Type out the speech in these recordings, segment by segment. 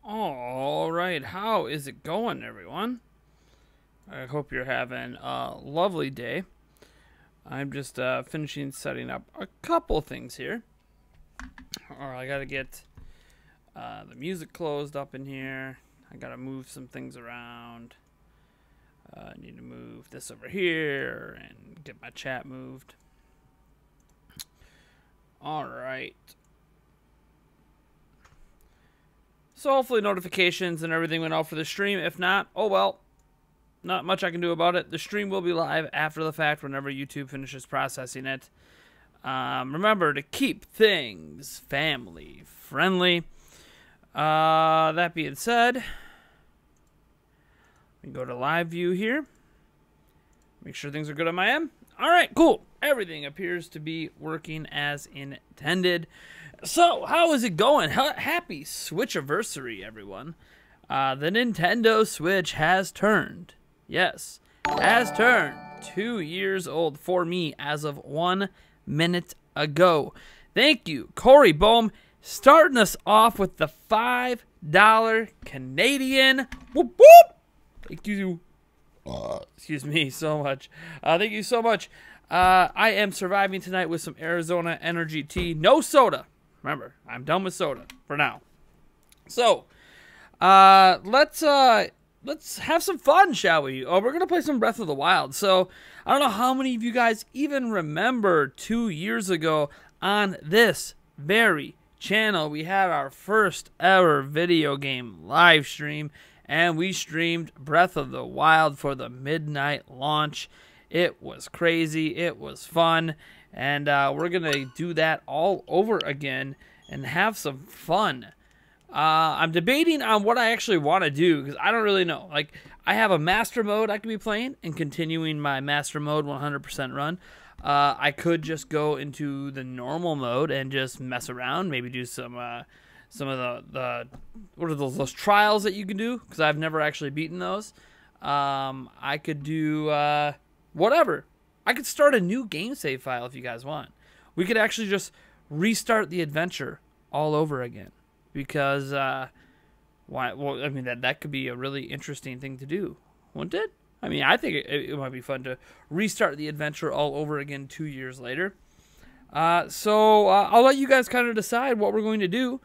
All right, how is it going, everyone? I hope you're having a lovely day. I'm just finishing setting up a couple things here. I gotta get the music closed up in here. I gotta move some things around. I need to move this over here and get my chat moved. All right. So hopefully notifications and everything went out for the stream. If not, oh well. Not much I can do about it. The stream will be live after the fact whenever YouTube finishes processing it. Remember to keep things family friendly. That being said, we go to live view here. Make sure things are good on my end. All right, cool. Everything appears to be working as intended. So, how is it going? Happy Switchiversary, everyone. The Nintendo Switch has turned. Yes, has turned 2 years old for me as of 1 minute ago. Thank you, Corey Bohm, starting us off with the $5 Canadian. Whoop, whoop. Thank you. Excuse me so much. Thank you so much. I am surviving tonight with some Arizona Energy tea. No soda. Remember, I'm done with soda for now. So, let's have some fun, shall we? Oh, we're gonna play some Breath of the Wild. So, I don't know how many of you guys even remember 2 years ago on this very channel, we had our first ever video game live stream, and we streamed Breath of the Wild for the midnight launch. It was crazy. It was fun. And we're going to do that all over again and have some fun. I'm debating on what I actually want to do because I don't really know. Like, I have a master mode I could be playing and continuing my master mode 100% run. I could just go into the normal mode and just mess around, maybe do some of the what are those trials that you can do? Because I've never actually beaten those. I could do whatever. I could start a new game save file if you guys want. We could actually just restart the adventure all over again. Because, why? Well, I mean, that could be a really interesting thing to do, wouldn't it? I mean, I think it might be fun to restart the adventure all over again 2 years later. So I'll let you guys kind of decide what we're going to do.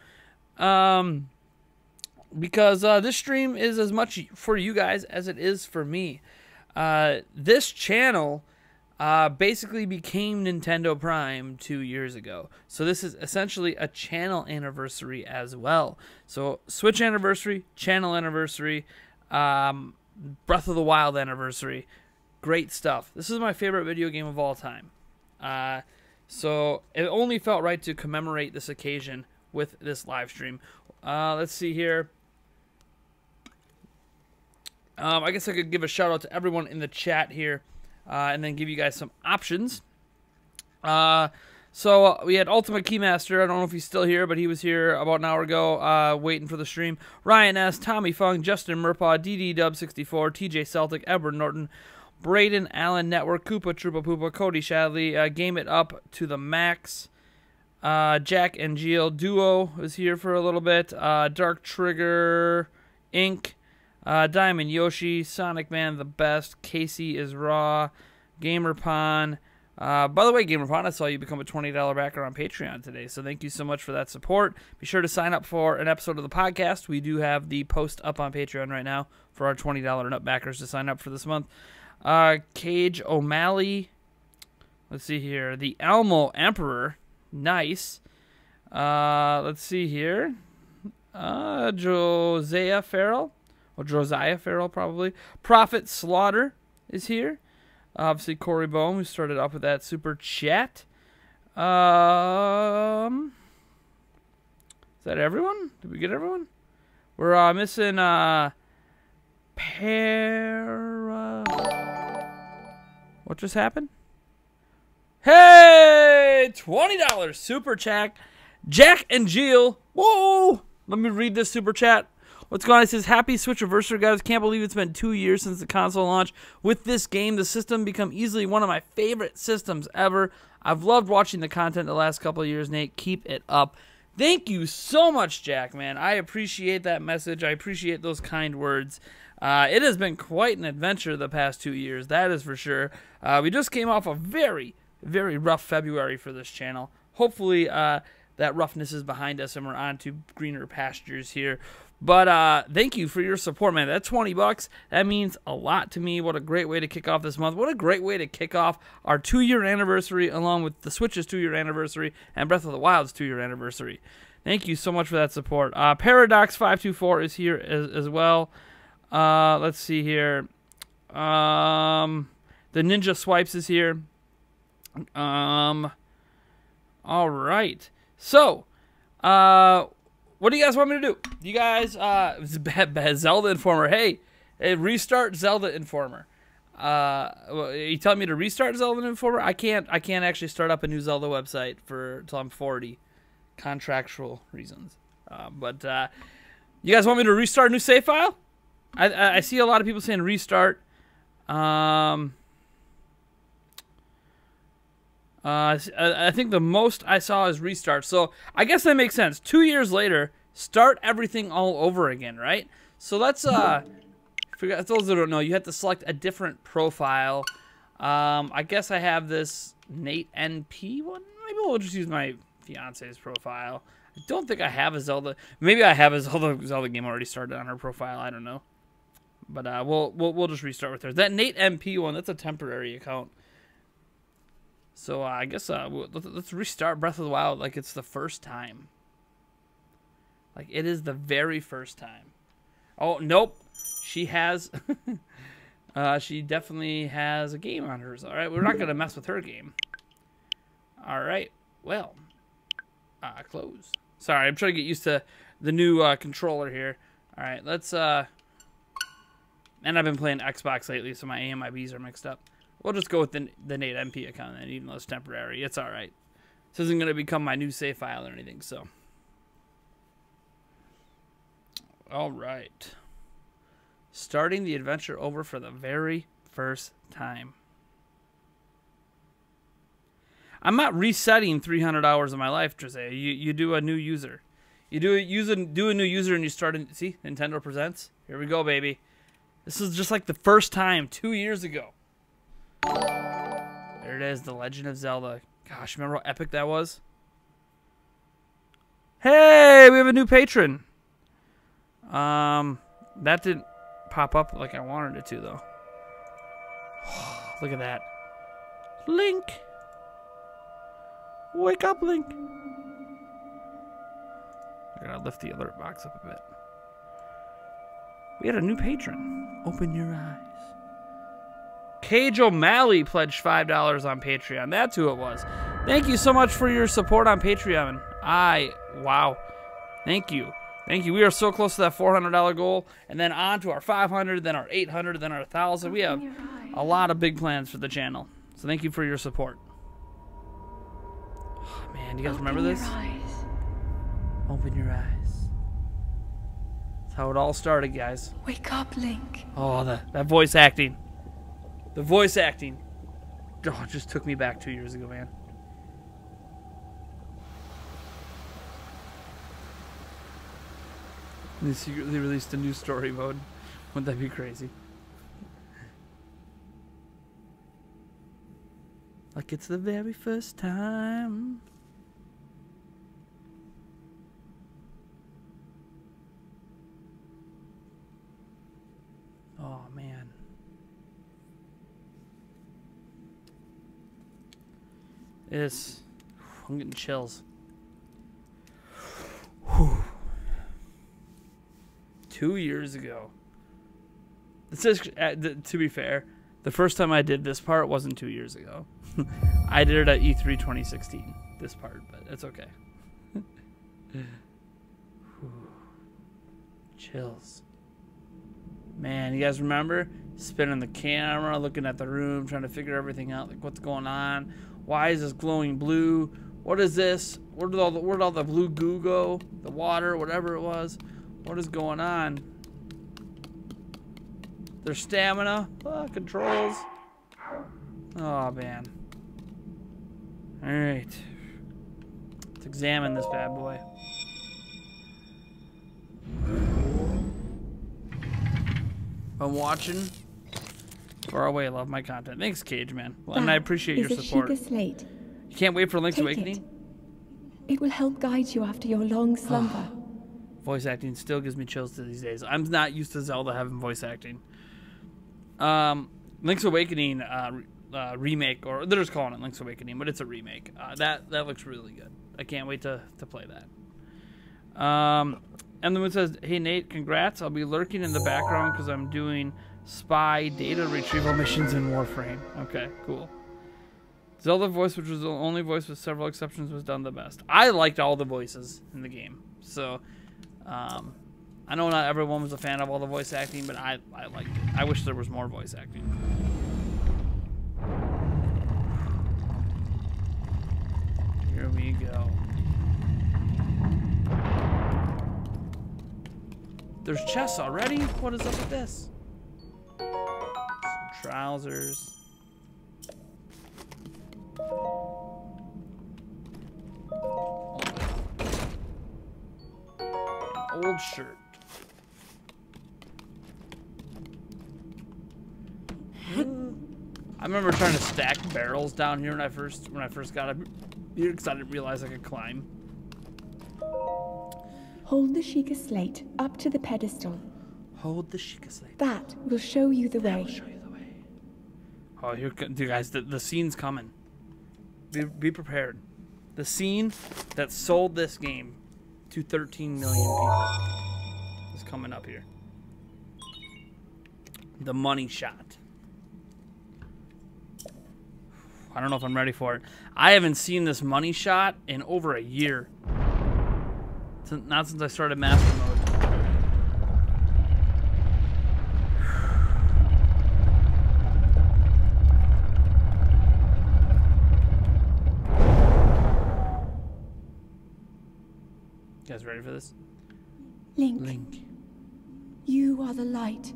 Because this stream is as much for you guys as it is for me. This channel basically became Nintendo Prime 2 years ago. So this is essentially a channel anniversary as well. So Switch anniversary, channel anniversary, Breath of the Wild anniversary. Great stuff. This is my favorite video game of all time. So it only felt right to commemorate this occasion with this live stream. Let's see here. I guess I could give a shout out to everyone in the chat here. And then give you guys some options. So we had Ultimate Keymaster. I don't know if he's still here, but he was here about an hour ago waiting for the stream. Ryan S., Tommy Fung, Justin Murpaw, DD Dub64, TJ Celtic, Edward Norton, Braden Allen Network, Koopa Troopa Poopa, Cody Shadley, Game It Up to the Max, Jack and Jill Duo was here for a little bit, Dark Trigger Inc., Diamond Yoshi, Sonic Man the Best, Casey is Raw, GamerPon. By the way, GamerPon, I saw you become a $20 backer on Patreon today, so thank you so much for that support. Be sure to sign up for an episode of the podcast. We do have the post up on Patreon right now for our $20 and up backers to sign up for this month. Cage O'Malley. Let's see here. The Elmo Emperor. Nice. Let's see here. Josiah Farrell. Or Josiah Farrell, probably. Prophet Slaughter is here. Obviously, Corey Bohm, who started off with that super chat. Is that everyone? Did we get everyone? We're missing What just happened? Hey! $20 super chat. Jack and Jill. Whoa! Let me read this super chat. What's going on? It says, happy Switchiversary, guys. Can't believe it's been 2 years since the console launch. With this game, the system become easily one of my favorite systems ever. I've loved watching the content the last couple of years, Nate. Keep it up. Thank you so much, Jack, man. I appreciate that message. I appreciate those kind words. It has been quite an adventure the past 2 years, that is for sure. We just came off a very, very rough February for this channel. Hopefully that roughness is behind us and we're on to greener pastures here. But thank you for your support, man. That $20, that means a lot to me. What a great way to kick off this month. What a great way to kick off our 2-year anniversary along with the Switch's 2-year anniversary and Breath of the Wild's 2-year anniversary. Thank you so much for that support. Paradox524 is here as well. Let's see here. The Ninja Swipes is here. All right. So, what do you guys want me to do? You guys, Zelda Informer. Hey, restart Zelda Informer. Are you telling me to restart Zelda Informer? I can't actually start up a new Zelda website until I'm 40. Contractual reasons. But you guys want me to restart a new save file? I see a lot of people saying restart. I think the most I saw is restart. So I guess that makes sense. 2 years later, start everything all over again, right? So let's for those that don't know, you have to select a different profile. I guess I have this Nate NP one. Maybe we'll just use my fiance's profile. I don't think I have a Zelda. Maybe I have a Zelda game already started on her profile. I don't know. But we'll just restart with her. That Nate MP one, that's a temporary account. So I guess let's restart Breath of the Wild like it's the first time. Like it is the very first time. Oh, nope. She has she definitely has a game on hers. All right, we're not going to mess with her game. All right. Well, close. Sorry, I'm trying to get used to the new controller here. All right, let's and I've been playing Xbox lately, so my A and my B's are mixed up. We'll just go with the Nate MP account then, even though it's temporary. It's all right. This isn't going to become my new save file or anything, so. All right. Starting the adventure over for the very first time. I'm not resetting 300 hours of my life, Jose. You do a new user. You do a new user and you start. See, Nintendo Presents. Here we go, baby. This is just like the first time 2 years ago. There it is, The Legend of Zelda. Gosh, remember how epic that was? Hey, we have a new patron. That didn't pop up like I wanted it to, though. Look at that. Link. Wake up, Link. I gotta lift the alert box up a bit. We had a new patron. Open your eyes. Cage O'Malley pledged $5 on Patreon. That's who it was. Thank you so much for your support on Patreon. Wow. Thank you. Thank you. We are so close to that $400 goal. And then on to our 500, then our 800, then our 1,000. We have a lot of big plans for the channel. So thank you for your support. Oh, man, do you guys remember this? Open your eyes. That's how it all started, guys. Wake up, Link. Oh, that voice acting. The voice acting. Oh, it just took me back 2 years ago, man. They secretly released a new story mode. Wouldn't that be crazy? Like it's the very first time. Oh, man. I'm getting chills. Whew. 2 years ago. This is, to be fair, the first time I did this part wasn't 2 years ago. I did it at E3 2016, this part, but it's okay. Chills. Man, you guys remember? Spinning the camera, looking at the room, trying to figure everything out, like what's going on? Why is this glowing blue? What is this? Where did all the blue goo go? The water, whatever it was. What is going on? Their stamina, controls. Oh, man. All right. Let's examine this bad boy. I'm watching. Far away, love my content. Thanks, Cage Man. Well, and I appreciate your support. Slate. You can't wait for Link's Take Awakening? It will help guide you after your long slumber. Voice acting still gives me chills to these days. I'm not used to Zelda having voice acting. Link's Awakening remake, or they're just calling it Link's Awakening, but it's a remake. That looks really good. I can't wait to play that. And then it says, "Hey Nate, congrats. I'll be lurking in the background because I'm doing spy data retrieval missions in Warframe." Okay, cool. Zelda voice, which was the only voice with several exceptions, was done the best. I liked all the voices in the game. So, I know not everyone was a fan of all the voice acting, but I liked it. I wish there was more voice acting. Here we go. There's chests already? What is up with this? Some trousers. An old shirt. I remember trying to stack barrels down here when I first got up here because I didn't realize I could climb. Hold the Sheikah slate up to the pedestal. Hold the Sheikah slate. That will show you the way. That will show you the way. Oh, here, you guys, the scene's coming. Be prepared. The scene that sold this game to 13 million people is coming up here. The money shot. I don't know if I'm ready for it. I haven't seen this money shot in over a year. Not since I started master mode. You guys ready for this? Link. You are the light.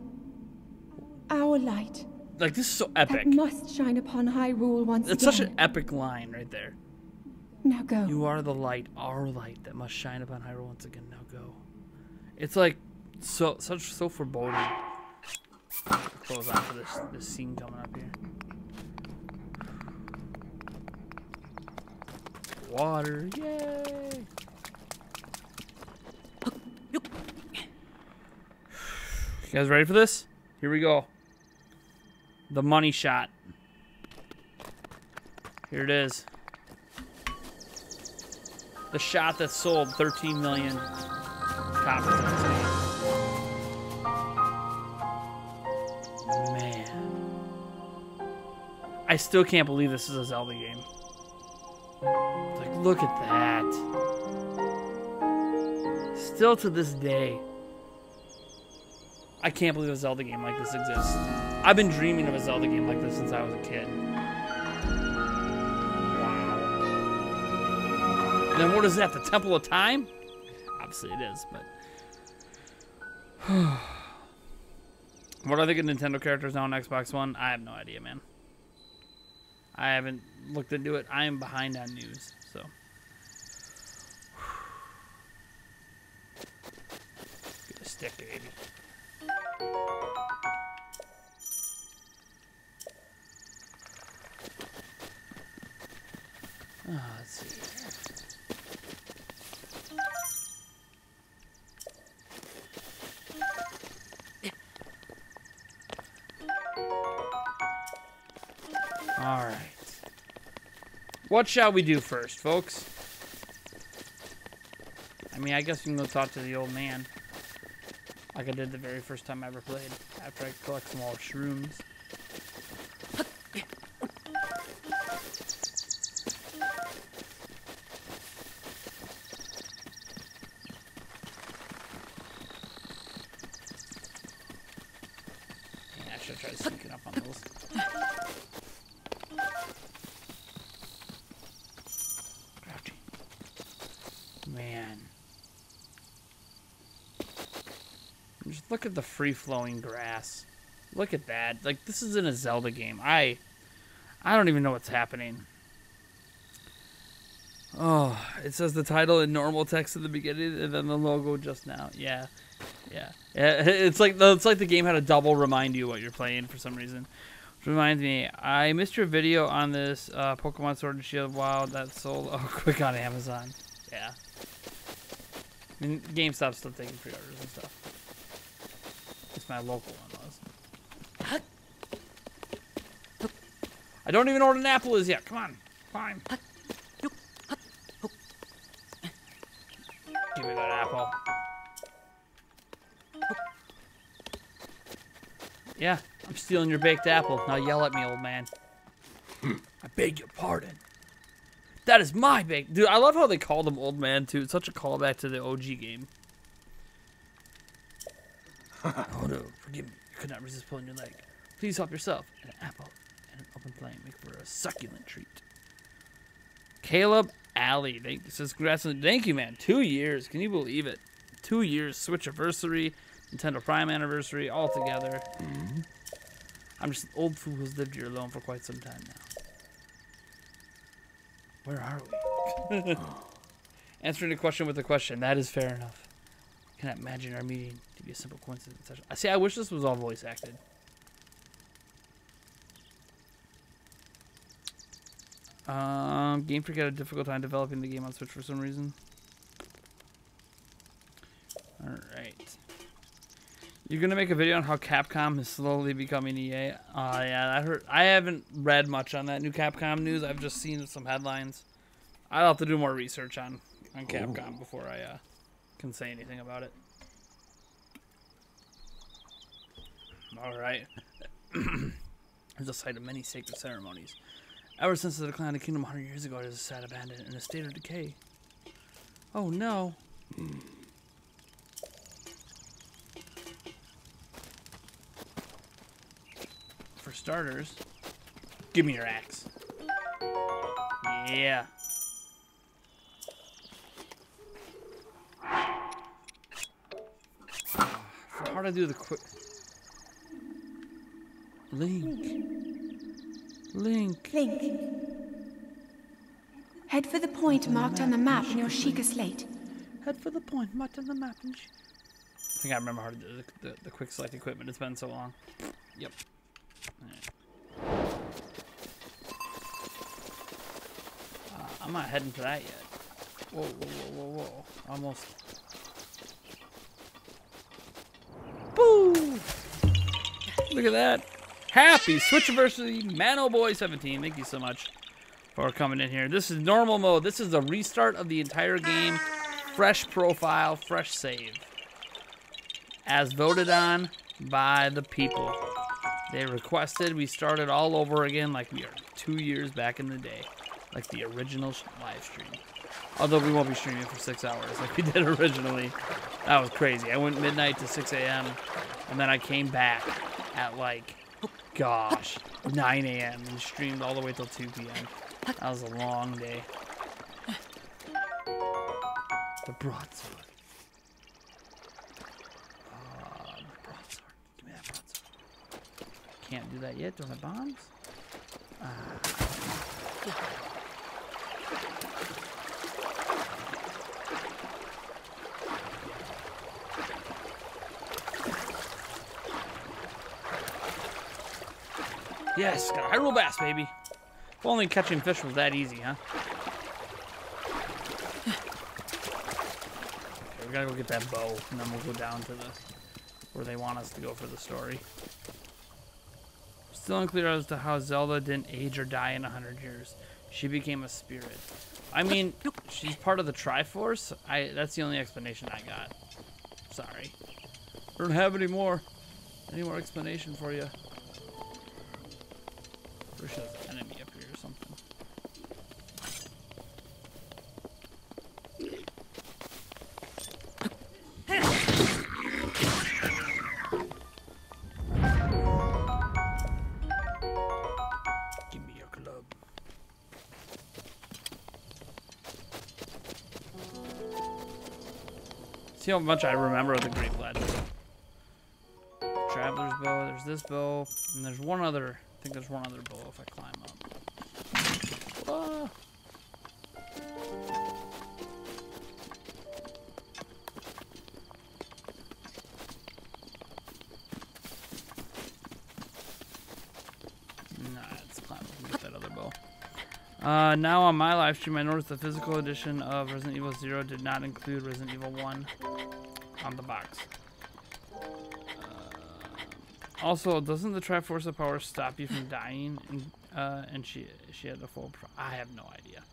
Our light. Like, this is so epic. That must shine upon Hyrule once again. It's such an epic line right there. Now go. You are the light, our light, that must shine upon Hyrule once again. Now go. It's like so foreboding. Close out for this scene coming up here. Water, yay! You guys ready for this? Here we go. The money shot. Here it is. The shot that sold 13 million copies of this game. Man. I still can't believe this is a Zelda game. Like, look at that. Still to this day, I can't believe a Zelda game like this exists. I've been dreaming of a Zelda game like this since I was a kid. And then what is that, the Temple of Time? Obviously it is, but... What are they good Nintendo characters now on Xbox One? I have no idea, man. I haven't looked into it. I am behind on news, so... Get a stick, baby. Let's see. All right. What shall we do first, folks? I mean, I guess we can go talk to the old man. Like I did the very first time I ever played. After I collect some more shrooms. Yeah, I should try sneaking up on those. Man. Just look at the free-flowing grass. Look at that. Like, this is in a Zelda game. I don't even know what's happening. Oh, it says the title in normal text at the beginning, and then the logo just now. Yeah. It's like the game had a double remind you what you're playing for some reason. Which reminds me, I missed your video on this Pokemon Sword and Shield. Wow, that's sold quick on Amazon. Yeah. I mean, GameStop's still taking pre-orders and stuff. It's my local one was. I don't even know what an apple is yet. Come on, climb. Give me that apple. Yeah, I'm stealing your baked apple. Now yell at me, old man. I beg your pardon. That is my baked... Dude, I love how they called him old man, too. It's such a callback to the OG game. Oh, no. Forgive me. I could not resist pulling your leg. Please help yourself. An apple and an open flame make for a succulent treat. Caleb Alley. Says, congrats on... Thank you, man. 2 years. Can you believe it? 2 years. Switch anniversary. Nintendo Prime anniversary. All together. Mm-hmm. I'm just an old fool who's lived here alone for quite some time now. Where are we? Answering the question with a question. That is fair enough. I cannot imagine our meeting to be a simple coincidence. See, I wish this was all voice acted. Game Freak had a difficult time developing the game on Switch for some reason. Alright. You're gonna make a video on how Capcom is slowly becoming EA. Yeah, I haven't read much on that new Capcom news. I've just seen some headlines. I'll have to do more research on Capcom before I can say anything about it. All right. There's a site of many sacred ceremonies. Ever since the decline of the kingdom 100 years ago, it is sat abandoned in a state of decay. Oh no. For starters, give me your axe. Yeah. How to do the quick... Link. Head for the point marked on the map in your Sheikah slate. Head for the point marked on the map in I think I remember how to do the quick select equipment. It's been so long. Yep. Right. I'm not heading for that yet. Whoa. Almost. Boo! Look at that. Happy Switchiversary ManoBoy17. Thank you so much for coming in here. This is normal mode. This is the restart of the entire game. Fresh profile, fresh save. As voted on by the people. They requested we started all over again like we are 2 years back in the day. Like the original live stream. Although we won't be streaming for 6 hours like we did originally. That was crazy. I went midnight to 6 a.m. and then I came back at like, gosh, 9 a.m. and streamed all the way till 2 p.m. That was a long day. The broadsword. The broadsword. Give me that broadsword. Can't do that yet. Don't have bombs. Yes, got a Hyrule Bass, baby. If only catching fish was that easy, huh? Okay, we gotta go get that bow, and then we'll go down to where they want us to go for the story. Still unclear as to how Zelda didn't age or die in 100 years. She became a spirit. I mean, she's part of the Triforce. That's the only explanation I got. Sorry. I don't have any more explanation for you. Or she has an enemy up here or something. Give me your club. See how much I remember of the Great Legend. Traveler's bow, there's this bow, and there's one other. I think there's one other bow if I climb up. Now on my live stream, I noticed the physical edition of Resident Evil 0 did not include Resident Evil 1 on the box. Also, doesn't the Triforce of Power stop you from dying? And she had the full I have no idea.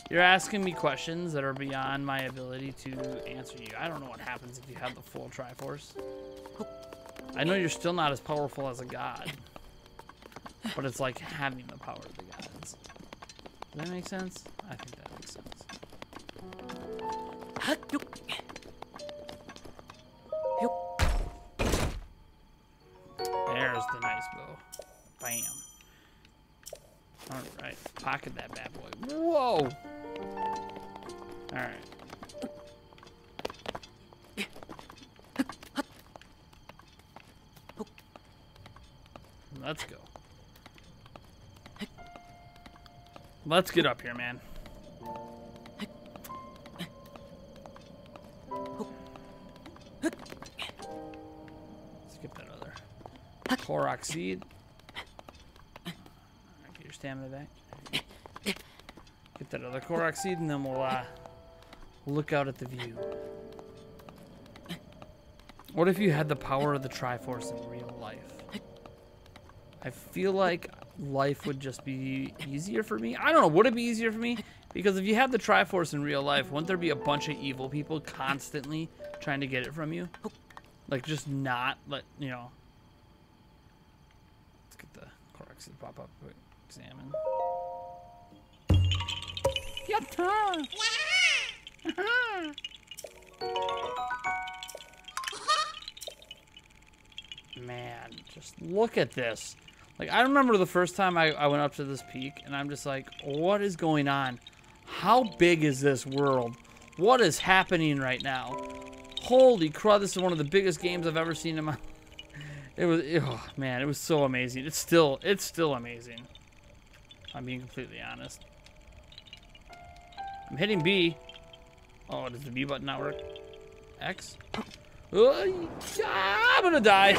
You're asking me questions that are beyond my ability to answer you. I don't know what happens if you have the full Triforce. I know you're still not as powerful as a god. But it's like having the power of the gods. Does that make sense? I think that makes sense. There's the nice bow. Bam. Alright. Pocket that bad boy. Whoa! Alright. Let's go. Let's get up here, man. Skip that other Korok seed. Get your stamina back. Get that other Korok seed, and then we'll look out at the view. What if you had the power of the Triforce in real life? I feel like life would just be easier for me. I don't know. Would it be easier for me? Because if you had the Triforce in real life, wouldn't there be a bunch of evil people constantly trying to get it from you? Like, just not let, you know. Let's get the Korok to pop up. Quick. Examine. Yatta! Man, just look at this. Like, I remember the first time I went up to this peak, and I'm just like, what is going on? How big is this world? What is happening right now? Holy crud, this is one of the biggest games I've ever seen in my... It was, oh, man, it was so amazing. It's still amazing. I'm being completely honest. I'm hitting B. Oh, does the B button not work? X? I'm gonna die.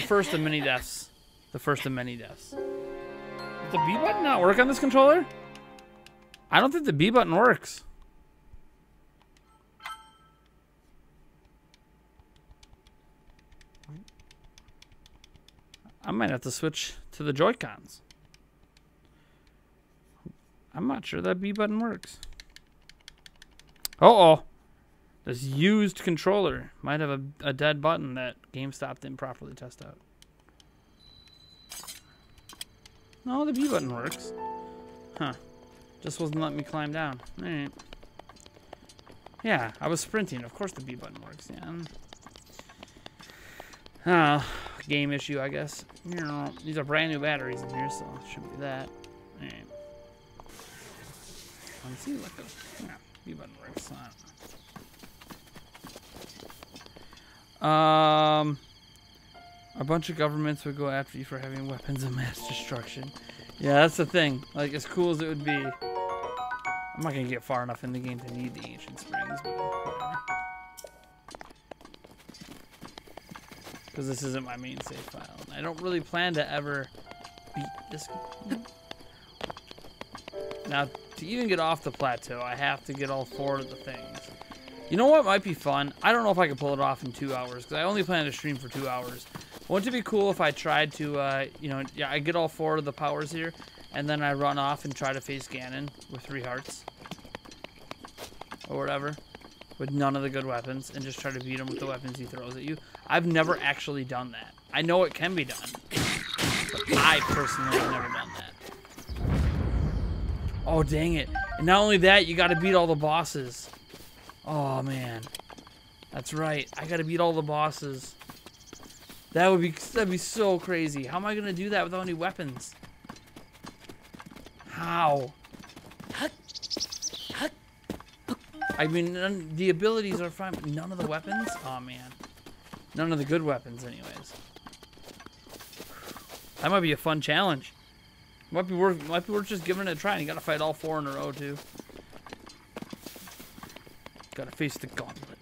First of many deaths. The first of many deaths. Does the B button not work on this controller? I don't think the B button works. I might have to switch to the Joy-Cons. I'm not sure that B button works. Uh-oh. This used controller might have a dead button that GameStop didn't properly test out. No, the B button works. Huh. Just wasn't letting me climb down. Alright. Yeah, I was sprinting. Of course the B button works. Yeah. Game issue, I guess. These are brand new batteries in here, so it shouldn't be that. Alright. Let's see, look at yeah, B button works. A bunch of governments would go after you for having weapons of mass destruction. Yeah, that's the thing. Like, as cool as it would be, I'm not gonna get far enough in the game to need the ancient springs, but whatever. Because this isn't my main save file. I don't really plan to ever beat this game. Now, to even get off the plateau, I have to get all 4 of the things. You know what might be fun? I don't know if I can pull it off in 2 hours, because I only plan to stream for 2 hours. Wouldn't it be cool if I tried to, you know, yeah, I get all 4 of the powers here, and then I run off and try to face Ganon with 3 hearts? Or whatever. With none of the good weapons, and just try to beat him with the weapons he throws at you. I've never actually done that. I know it can be done, but I personally have never done that. Oh, dang it. And not only that, you gotta beat all the bosses. Oh, man. That's right. I gotta beat all the bosses. That'd be so crazy. How am I gonna do that without any weapons? How? I mean, the abilities are fine, but none of the weapons? Oh, man. None of the good weapons, anyways. That might be a fun challenge. Might be worth just giving it a try. And you gotta fight all 4 in a row, too. Gotta face the gauntlet.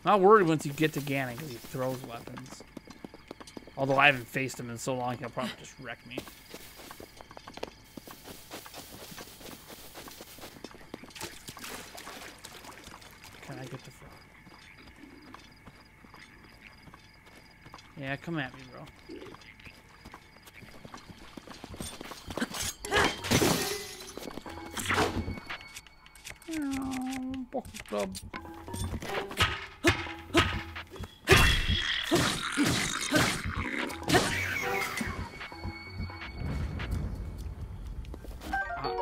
Not worried once you get to Ganon because he throws weapons. Although I haven't faced him in so long, he'll probably just wreck me. Can I get the frog? Yeah, come at me, bro. Bucket club.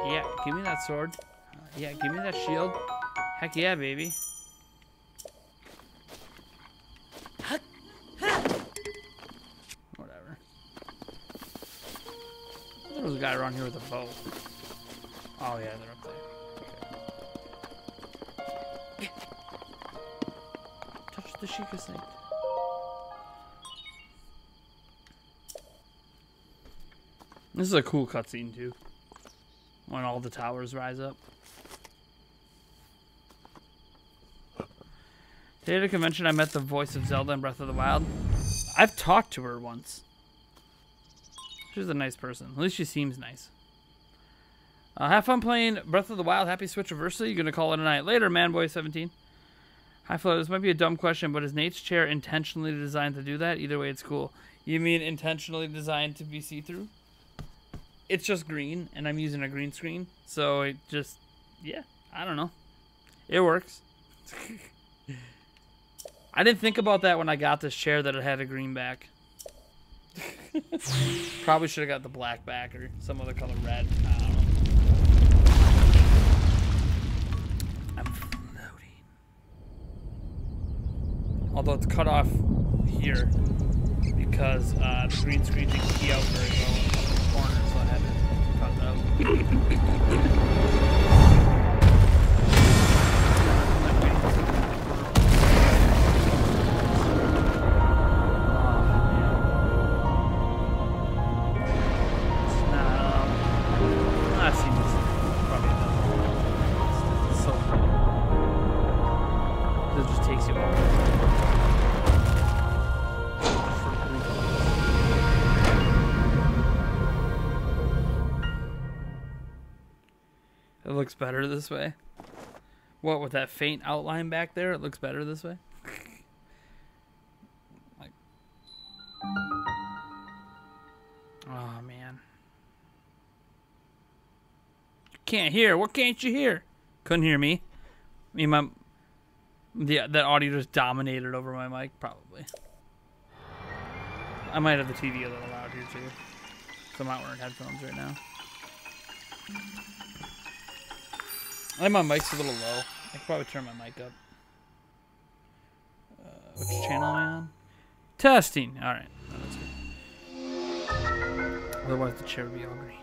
Yeah, give me that sword. Yeah, give me that shield. Heck yeah, baby. Whatever. There was a guy around here with a bow. Oh yeah, they're up there. Okay. Touch the Sheikah thing. This is a cool cutscene too. When all the towers rise up. Today at a convention, I met the voice of Zelda in Breath of the Wild. I've talked to her once. She's a nice person. At least she seems nice. Have fun playing Breath of the Wild. Happy Switchiversary. You're going to call it a night. Later, Manboy17. Hi, Flo. This might be a dumb question, but is Nate's chair intentionally designed to do that? Either way, it's cool. You mean intentionally designed to be see-through? It's just green, and I'm using a green screen. So it just, yeah, I don't know. It works. I didn't think about that when I got this chair that it had a green back. Probably should have got the black back or some other color red. I don't know. I'm floating. Although it's cut off here because the green screen didn't key out very well in the corner, so I had to cut it out. It looks better this way. What, with that faint outline back there, it looks better this way? Like, oh, man. You can't hear. What can't you hear? Couldn't hear me. I mean, that audio just dominated over my mic, probably. I might have the TV a little loud here, too. So I'm not wearing headphones right now. I think my mic's a little low. I could probably turn my mic up. Which channel am I on? Testing. All right. No, that's good. Otherwise, the chair would be all green.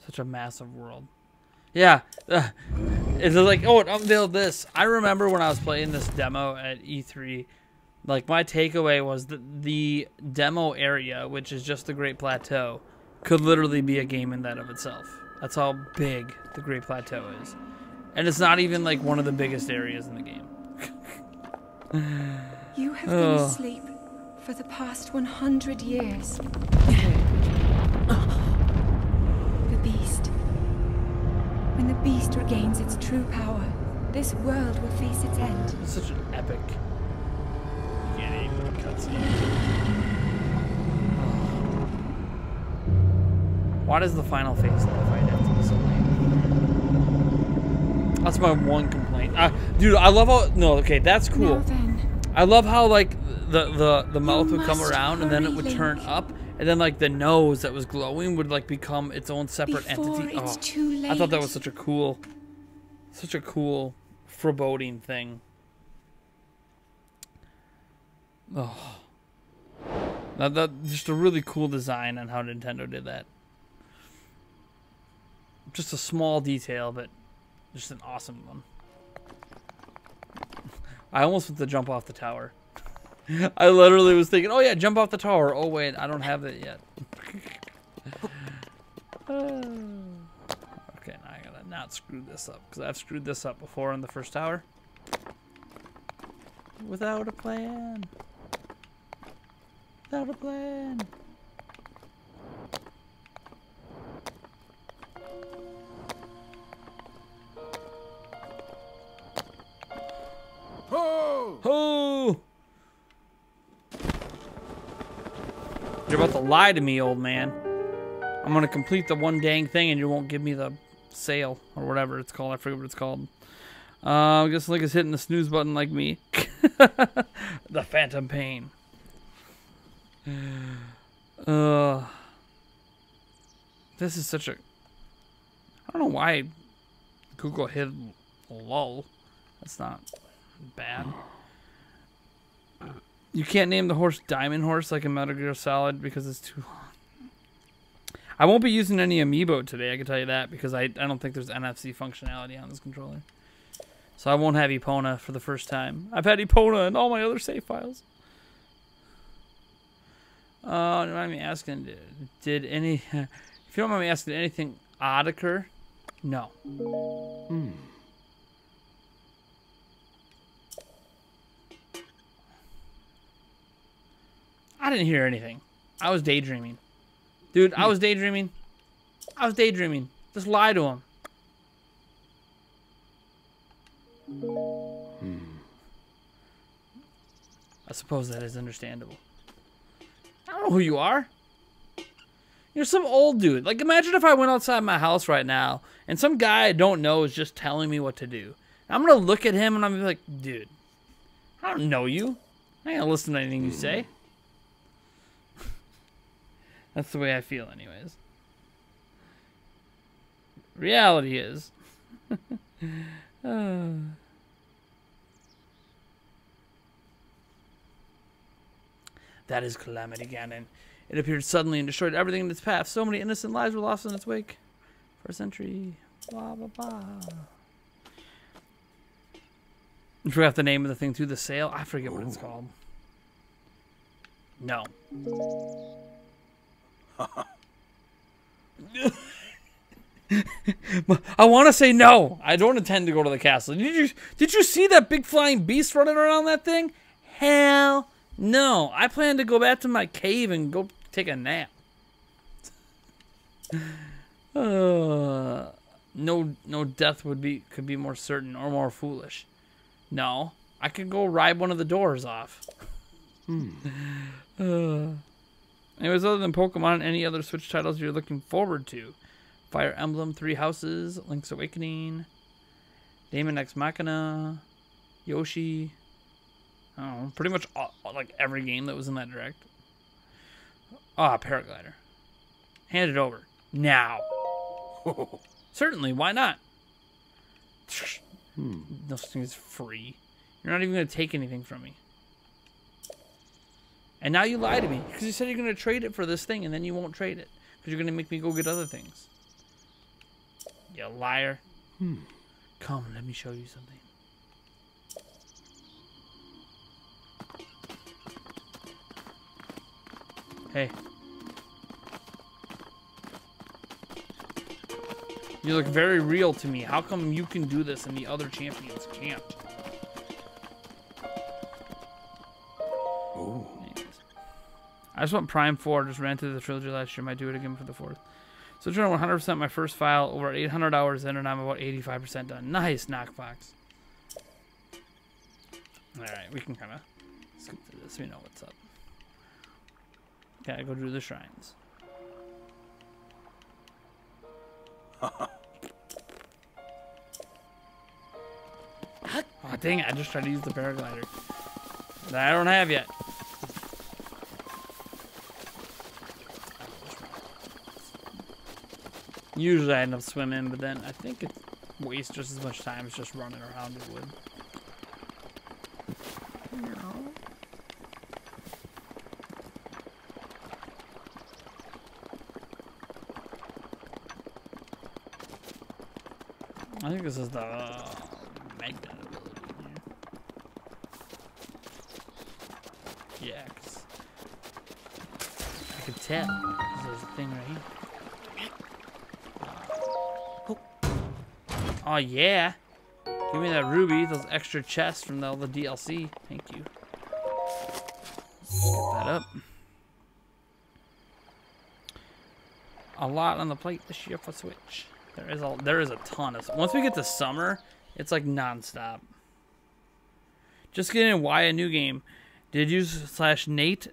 Such a massive world. Yeah. It's like, oh, it unveiled this. I remember when I was playing this demo at E3. Like, my takeaway was that the demo area, which is just the Great Plateau, could literally be a game in that of itself. That's how big the Great Plateau is. And it's not even like one of the biggest areas in the game. You have been asleep for the past 100 years. The beast. When the beast regains its true power, this world will face its end. It's such an epic beginning cutscene. Why does the final phase of the fight have to be so late? That's my one complaint. Dude, I love how... No, okay, that's cool. I love how, like, the mouth would come around and then it would turn up. And then, like, the nose that was glowing would, like, become its own separate entity. Oh, I thought that was such a cool foreboding thing. Oh. That just a really cool design on how Nintendo did that. Just a small detail, but just an awesome one. I almost went to jump off the tower. I literally was thinking, oh yeah, jump off the tower. Oh wait, I don't have it yet. Okay, now I gotta not screw this up, because I've screwed this up before in the first tower. Without a plan. Without a plan. You're about to lie to me, old man. I'm gonna complete the one dang thing and you won't give me the sale or whatever it's called. I forget what it's called. I guess Link is hitting the snooze button like me. The phantom pain. This is such a... I don't know why Google hit lull. That's not bad. You can't name the horse Diamond Horse like a Metal Gear Solid because it's too long. I won't be using any amiibo today, I can tell you that, because I don't think there's NFC functionality on this controller. So I won't have Epona for the first time. I've had Epona in all my other save files. Don't mind me asking, did any... If you don't mind me asking, did anything odd occur? No. I didn't hear anything. I was daydreaming. Dude, I was daydreaming. I was daydreaming. Just lie to him. I suppose that is understandable. I don't know who you are. You're some old dude. Like, imagine if I went outside my house right now and some guy I don't know is just telling me what to do. I'm going to look at him and I'm going to be like, dude, I don't know you. I ain't going to listen to anything you say. That's the way I feel anyways. Reality is. That is Calamity Ganon. It appeared suddenly and destroyed everything in its path. So many innocent lives were lost in its wake. For a century. Blah, blah, blah. I forgot the name of the thing too. The sale? I forget what it's called. No. I want to say no. I don't intend to go to the castle. Did you see that big flying beast running around that thing? Hell no. I plan to go back to my cave and go take a nap. No death could be more certain or more foolish. No, I could go ride one of the doors off. Anyways, other than Pokemon, any other Switch titles you're looking forward to? Fire Emblem, Three Houses, Link's Awakening, Daemon X Machina, Yoshi. I don't know, pretty much like every game that was in that direct. Paraglider. Hand it over. Now. Certainly, why not? This thing is free. You're not even going to take anything from me. And now you lie to me because you said you're going to trade it for this thing and then you won't trade it because you're going to make me go get other things. You liar. Come, let me show you something. Hey. You look very real to me. How come you can do this and the other champions can't? I just want Prime 4. Just ran through the trilogy last year. Might do it again for the 4th. So trying to 100% my first file. Over 800 hours in, and I'm about 85% done. Nice, Knockbox. Alright, we can kind of scoop through this. We know what's up. Gotta go do the shrines. Oh, dang it. I just tried to use the paraglider. That I don't have yet. Usually I end up swimming, but then I think it wastes just as much time as just running around it would. I think this is the magnet ability here. Yeah, because I could tell. Because there's a thing right here. Oh yeah, give me that ruby, those extra chests from all the DLC. Thank you. Get that up. A lot on the plate this year for Switch. There is a ton of. Once we get to summer, it's like non-stop. Just getting why a new game. Did you/Nate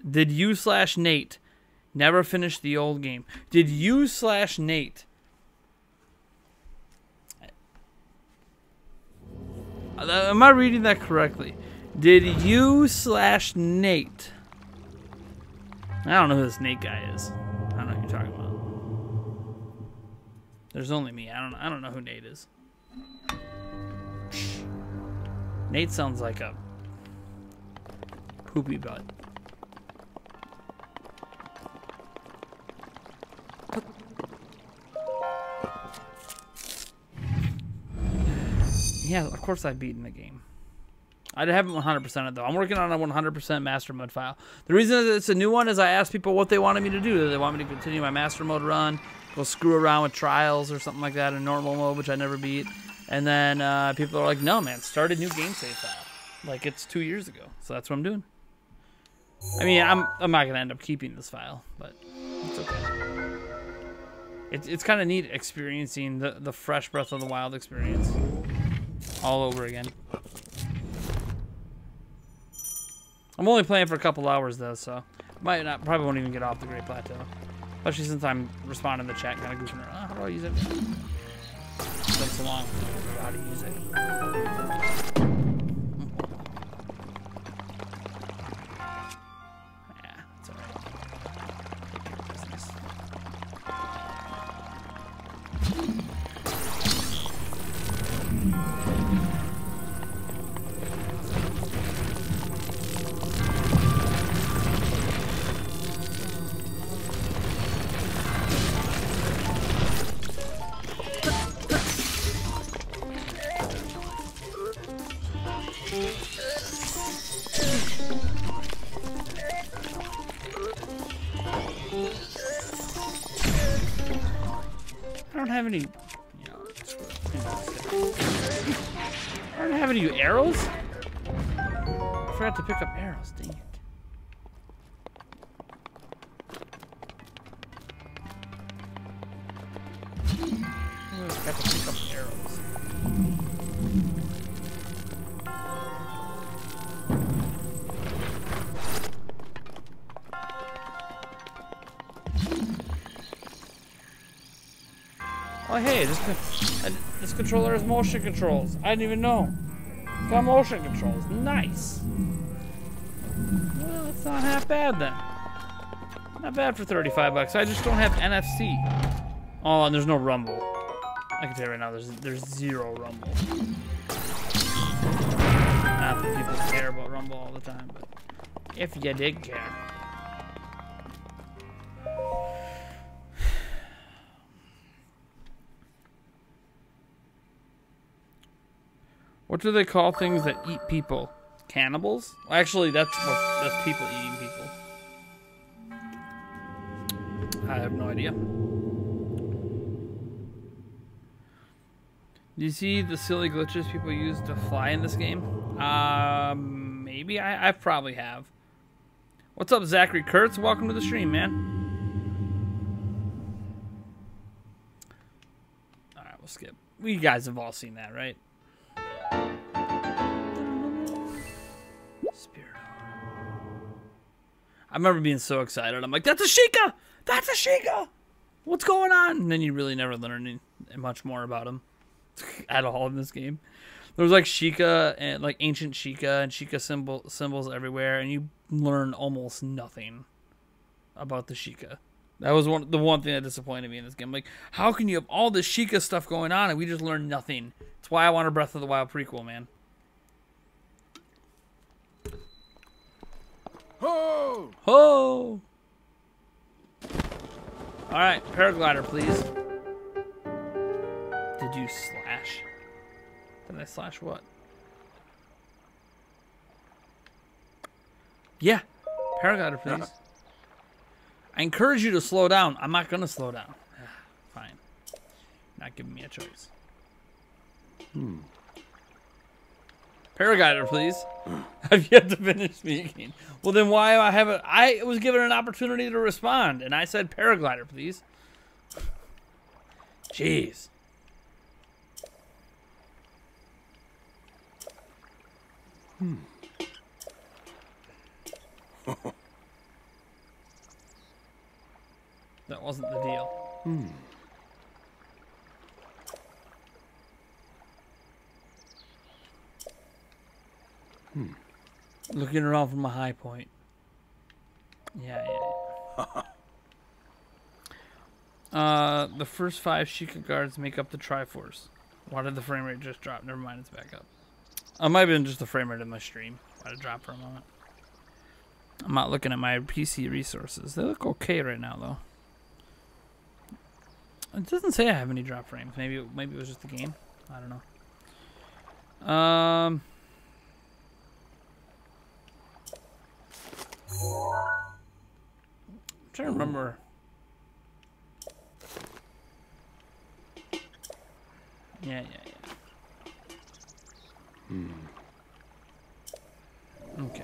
Never finished the old game. Did you/Nate? Am I reading that correctly? Did you/Nate? I don't know who this Nate guy is. I don't know who you're talking about. There's only me. I don't know who Nate is. Nate sounds like a poopy butt. Yeah, of course I've beaten the game. I haven't 100% it though. I'm working on a 100% master mode file. The reason it's a new one is I asked people what they wanted me to do. Do they want me to continue my master mode run, go screw around with trials or something like that in normal mode, which I never beat. And then people are like, no, man, start a new game save file. Like it's 2 years ago. So that's what I'm doing. I mean, I'm not going to end up keeping this file, but it's okay. It's kind of neat experiencing the fresh Breath of the Wild experience all over again. I'm only playing for a couple hours though, so probably won't even get off the Great Plateau. Especially since I'm responding to the chat, kind of goofing around. How do I use it? It's been so long. How to use it? Yeah, it's alright. Business. I don't have any, I don't have any arrows? I forgot to pick up arrows, dang it. I forgot to pick up arrows. Oh hey, this controller has motion controls. I didn't even know. It's got motion controls. Nice. Well, it's not half bad then. Not bad for 35 bucks. I just don't have NFC. Oh, and there's no rumble. I can tell you right now, there's zero rumble. Not that people care about rumble all the time, but if you did care. What do they call things that eat people? Cannibals? Actually, that's people eating people. I have no idea. Do you see the silly glitches people use to fly in this game? Maybe. I probably have. What's up, Zachary Kurtz? Welcome to the stream, man. Alright, we'll skip. You guys have all seen that, right? Spirit. I remember being so excited. I'm like, that's a Sheikah! That's a Sheikah! What's going on? And then you really never learn much more about him at all in this game. There was like Sheikah and like ancient Sheikah and Sheikah symbols everywhere, and you learn almost nothing about the Sheikah. That was the one thing that disappointed me in this game. Like, how can you have all this Sheikah stuff going on and we just learn nothing? That's why I want a Breath of the Wild prequel, man. Ho! Ho! Alright, paraglider, please. Did you slash? Did I slash what? Yeah, paraglider, please. I encourage you to slow down. I'm not gonna slow down. Fine. Not giving me a choice. Paraglider, please. I've yet to finish speaking. Well, then why I haven't? I was given an opportunity to respond, and I said paraglider, please. Jeez. wasn't the deal. Looking around from a high point. Yeah. The first 5 Sheikah guards make up the Triforce. Why did the frame rate just drop? Never mind, it's back up. It might have been just the frame rate of my stream. Why did it drop for a moment? I'm not looking at my PC resources. They look okay right now, though. It doesn't say I have any drop frames. Maybe it was just the game. I don't know. I'm trying to remember. Yeah. Okay.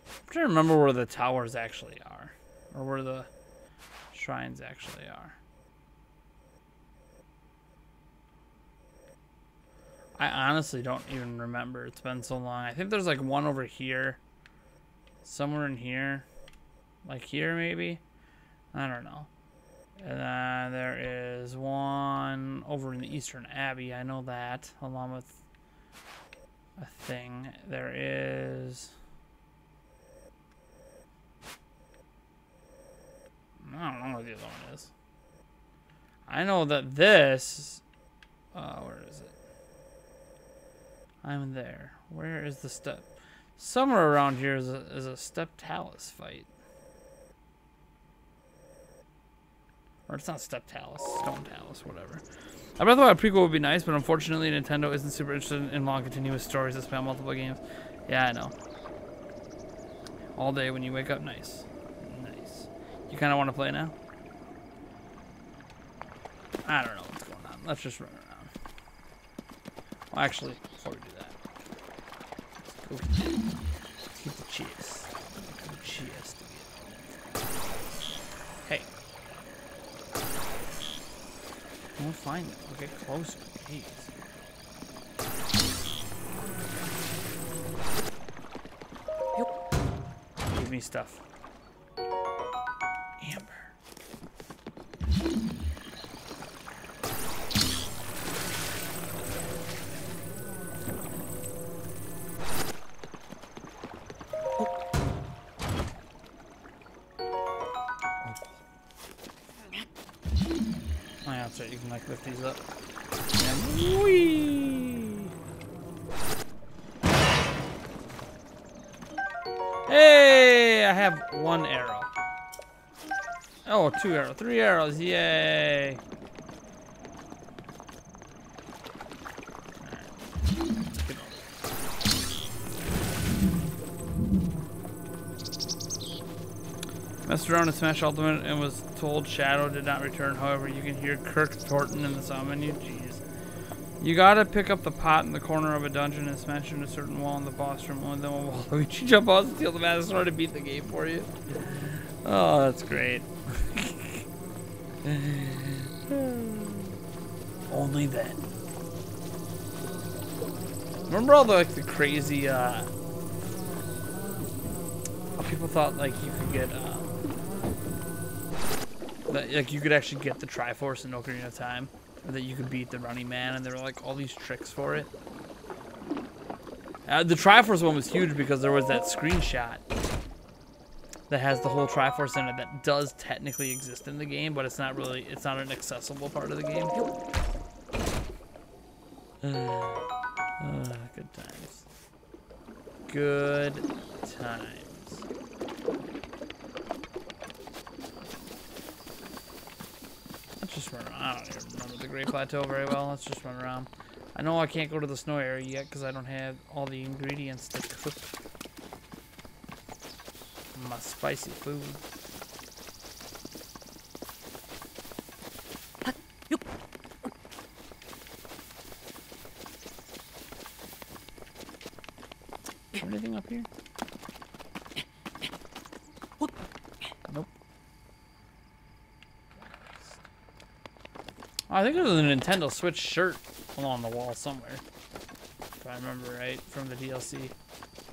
I'm trying to remember where the towers actually are. Or where the shrines actually are. I honestly don't even remember. It's been so long. I think there's like one over here. Somewhere in here. Like here maybe? I don't know. And then there is one over in the Eastern Abbey. I know that. Along with a thing. There is... I don't know where the other one is. I know that this... where is it? I'm there. Where is the step? Somewhere around here is a step talus fight. Or it's not step talus, stone talus, whatever. I thought a prequel would be nice, but unfortunately Nintendo isn't super interested in long continuous stories that span multiple games. Yeah, I know. All day when you wake up, nice. Nice. You kind of want to play now? I don't know what's going on. Let's just run around. Well, actually, before we do that, let's keep the chest. Hey. We'll find it. We'll get closer. Jeez. Give me stuff. Amber. So you can like lift these up. And whee! Hey! I have 1 arrow. Oh, 2 arrows. 3 arrows. Yay! Messed around in Smash Ultimate and was told Shadow did not return. However, you can hear Kirk Thornton in the sound menu. Jeez. You gotta pick up the pot in the corner of a dungeon and smash into a certain wall in the boss room. And then will Luigi jump out and steal the Master Sword to beat the game for you. Oh, that's great. Only then. Remember all the the crazy people thought like you could get that like you could actually get the Triforce in Ocarina of Time, or that you could beat the Running Man, and there were like all these tricks for it. The Triforce one was huge because there was that screenshot that has the whole Triforce in it that does technically exist in the game, but it's not really, it's not an accessible part of the game. Good times. Good times. Let's just run around. I don't even remember the Great Plateau very well. Let's just run around. I know I can't go to the snow area yet because I don't have all the ingredients to cook my spicy food. Is there anything up here? Nope. I think there's a Nintendo Switch shirt along the wall somewhere, if I remember right, from the DLC.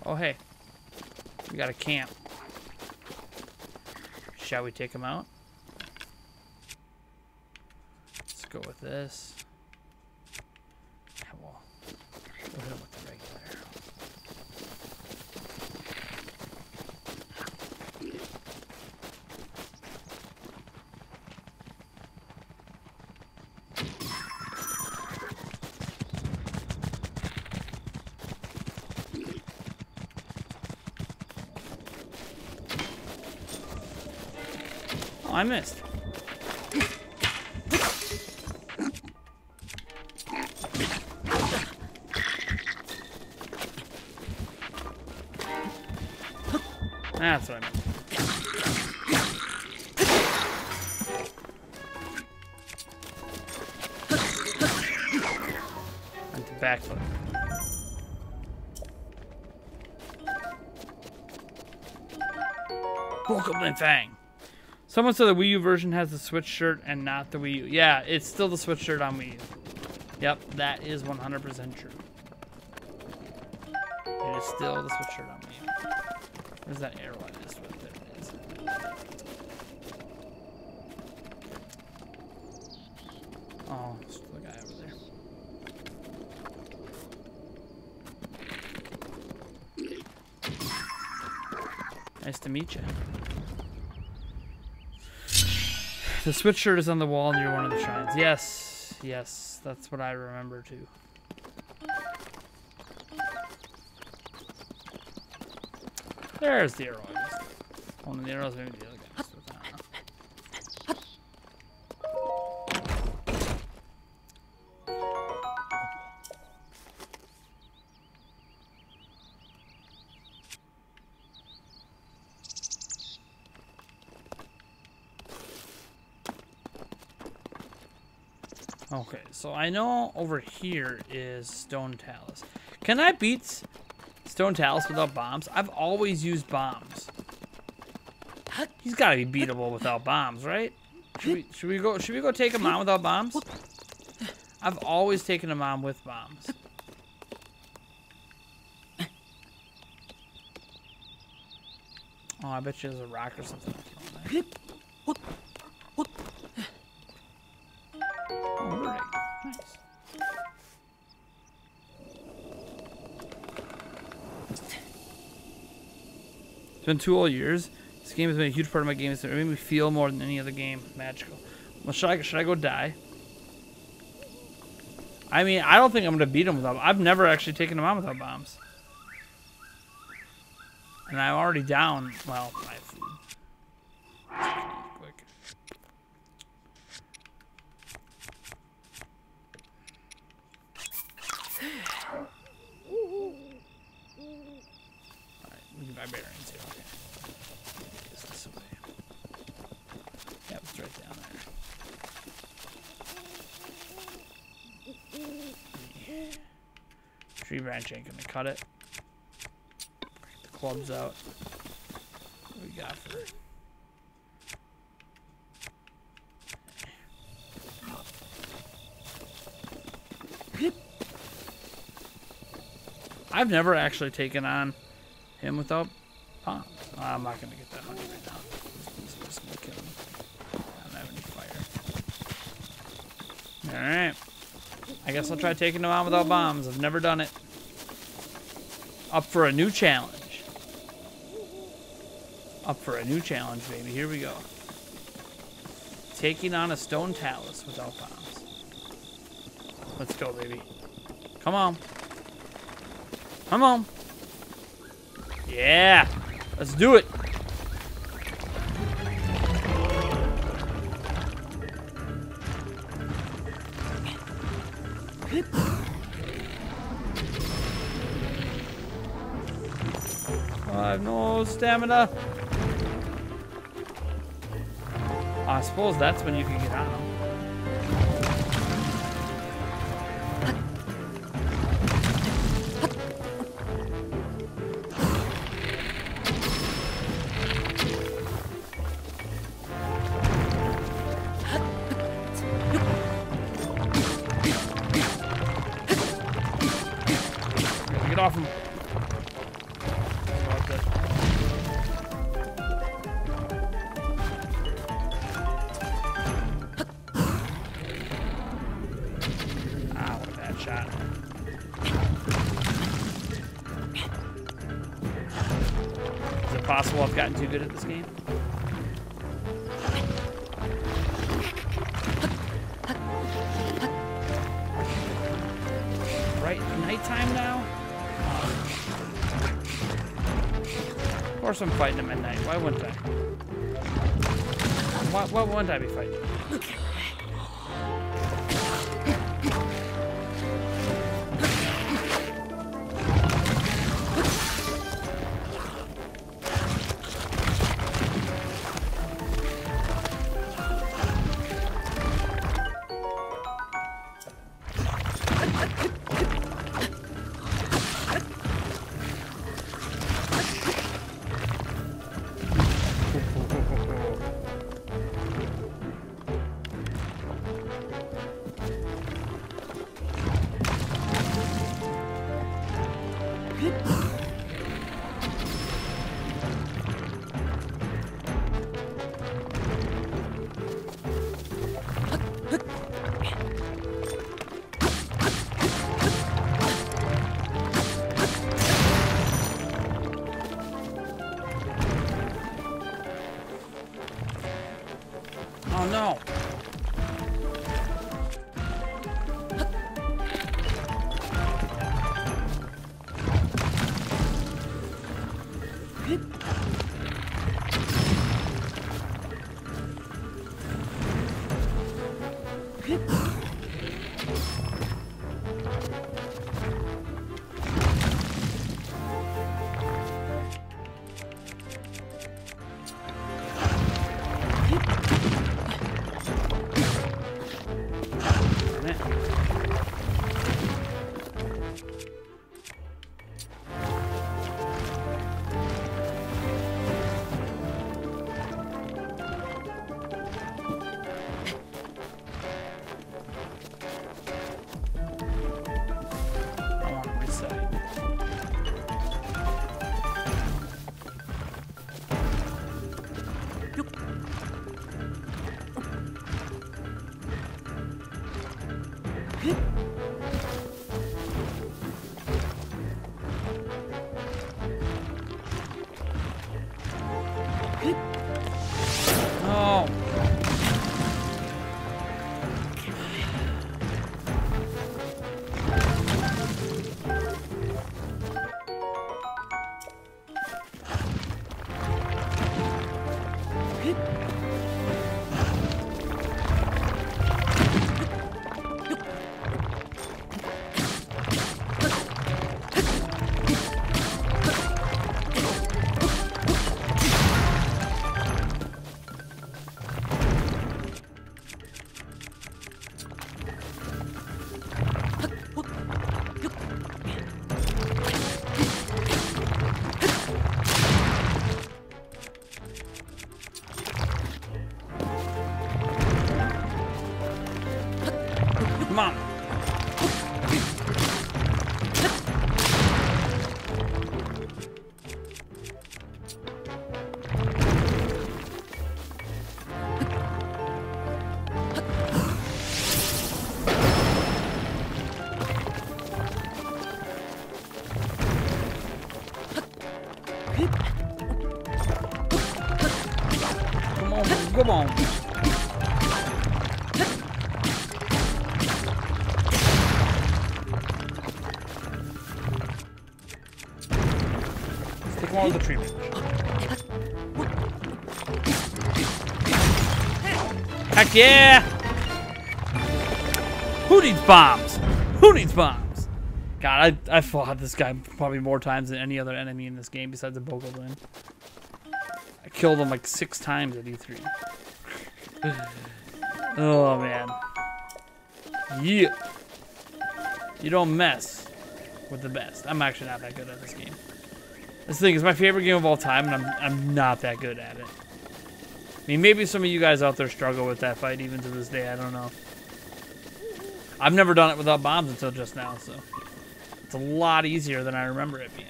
Oh, hey. We got a camp. Shall we take him out? Let's go with this. Yeah, well, we'll hit him with the regular arrow. Oh, I missed. That's what I meant. And to backflip. Welcome to Fang. Someone said the Wii U version has the Switch shirt and not the Wii U. Yeah, it's still the Switch shirt on Wii U. Yep, that is 100% true. It is still the Switch shirt on Wii U. Where's that arrow I missed with? There it is. Oh, it's the guy over there. Nice to meet you. The Switch shirt is on the wall near one of the shrines. Yes, yes, that's what I remember too. There's the arrow. Only the arrow's maybe the other guy. Okay, so I know over here is Stone Talus. Can I beat Stone Talus without bombs? I've always used bombs. He's got to be beatable without bombs, right? Should we go take him on without bombs? I've always taken him on with bombs. Oh, I bet you there's a rock or something. Nice. It's been 2 whole years. This game has been a huge part of my game. It's made me feel more than any other game magical. Well, should I go die? I mean, I don't think I'm gonna beat him without. I've never actually taken him on without bombs, and I'm already down. Well, my food. Quick. We can buy bearings here. Okay. Is this way? Yeah, it's right down there. Tree branch ain't gonna cut it. Get the clubs out. What do we got for it? I've never actually taken on him without bombs. I'm not gonna get that honey right now. I'm just gonna kill him. I don't have any fire. Alright. I guess I'll try taking him on without bombs. I've never done it. Up for a new challenge. Up for a new challenge, baby. Here we go. Taking on a Stone Talus without bombs. Let's go, baby. Come on. Come on. Yeah. Let's do it. I have no stamina. I suppose that's when you can get on them. Get off him. shot. Is it possible I've gotten too good at this game? Right, nighttime now? Of course I'm fighting him at night. Why wouldn't I? Why wouldn't I be fighting? Oh no! Oh. Come on. Come on. Take more of the treatment. Heck yeah! Who needs bombs? Who needs bombs? God, I fought this guy probably more times than any other enemy in this game besides the Bogoblin. I killed him like 6 times at E3. Oh man. Yeah. You don't mess with the best. I'm actually not that good at this game. This thing is my favorite game of all time, and I'm not that good at it. I mean, maybe some of you guys out there struggle with that fight even to this day. I don't know. I've never done it without bombs until just now, so it's a lot easier than I remember it being.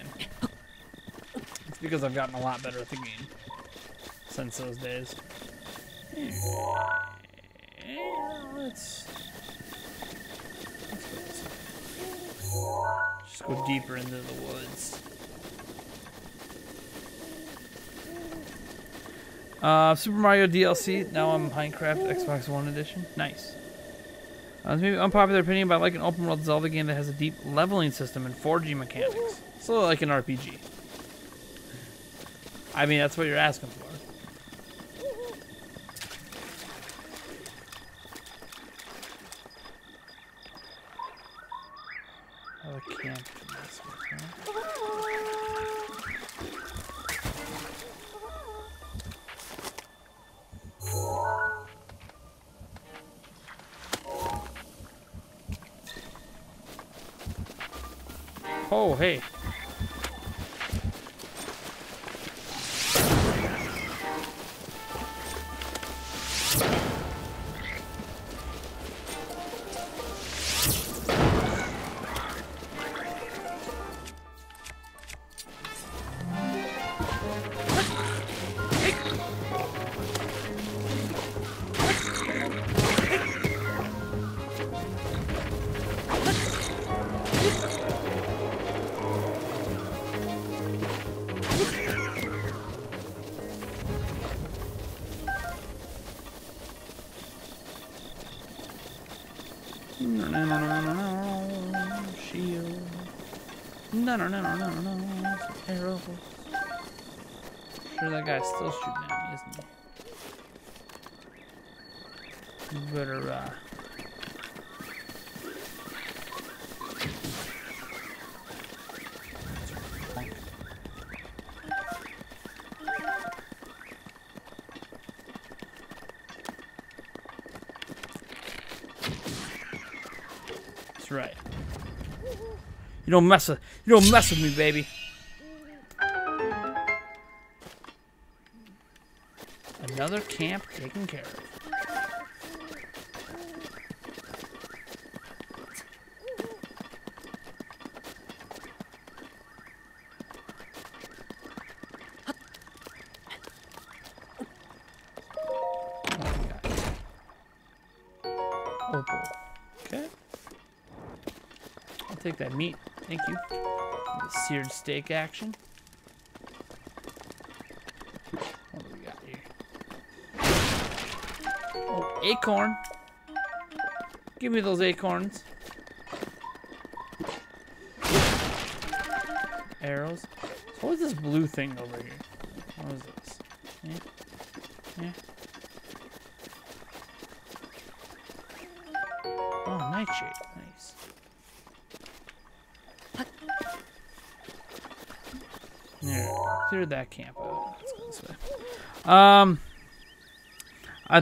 It's because I've gotten a lot better at the game since those days. Let's go. Just go deeper into the woods. Super Mario DLC. Now on Minecraft Xbox One Edition. Nice. It's maybe unpopular opinion, but I like an open world Zelda game that has a deep leveling system and 4G mechanics. So like an RPG. I mean, that's what you're asking for. Oh, I can't do this one, huh? Oh, hey. No. Shield. No. Arrow. Sure, that guy's still shooting at me, isn't he? You better, That's right. You don't mess with me, baby. Another camp taken care of. Opal. Okay. I'll take that meat. Thank you. The seared steak action. What do we got here? Oh, acorn. Give me those acorns. Arrows. So what is this blue thing over here? What is this? Yeah. Oh, nightshade. Nice. Yeah, cleared that camp out. Let's go this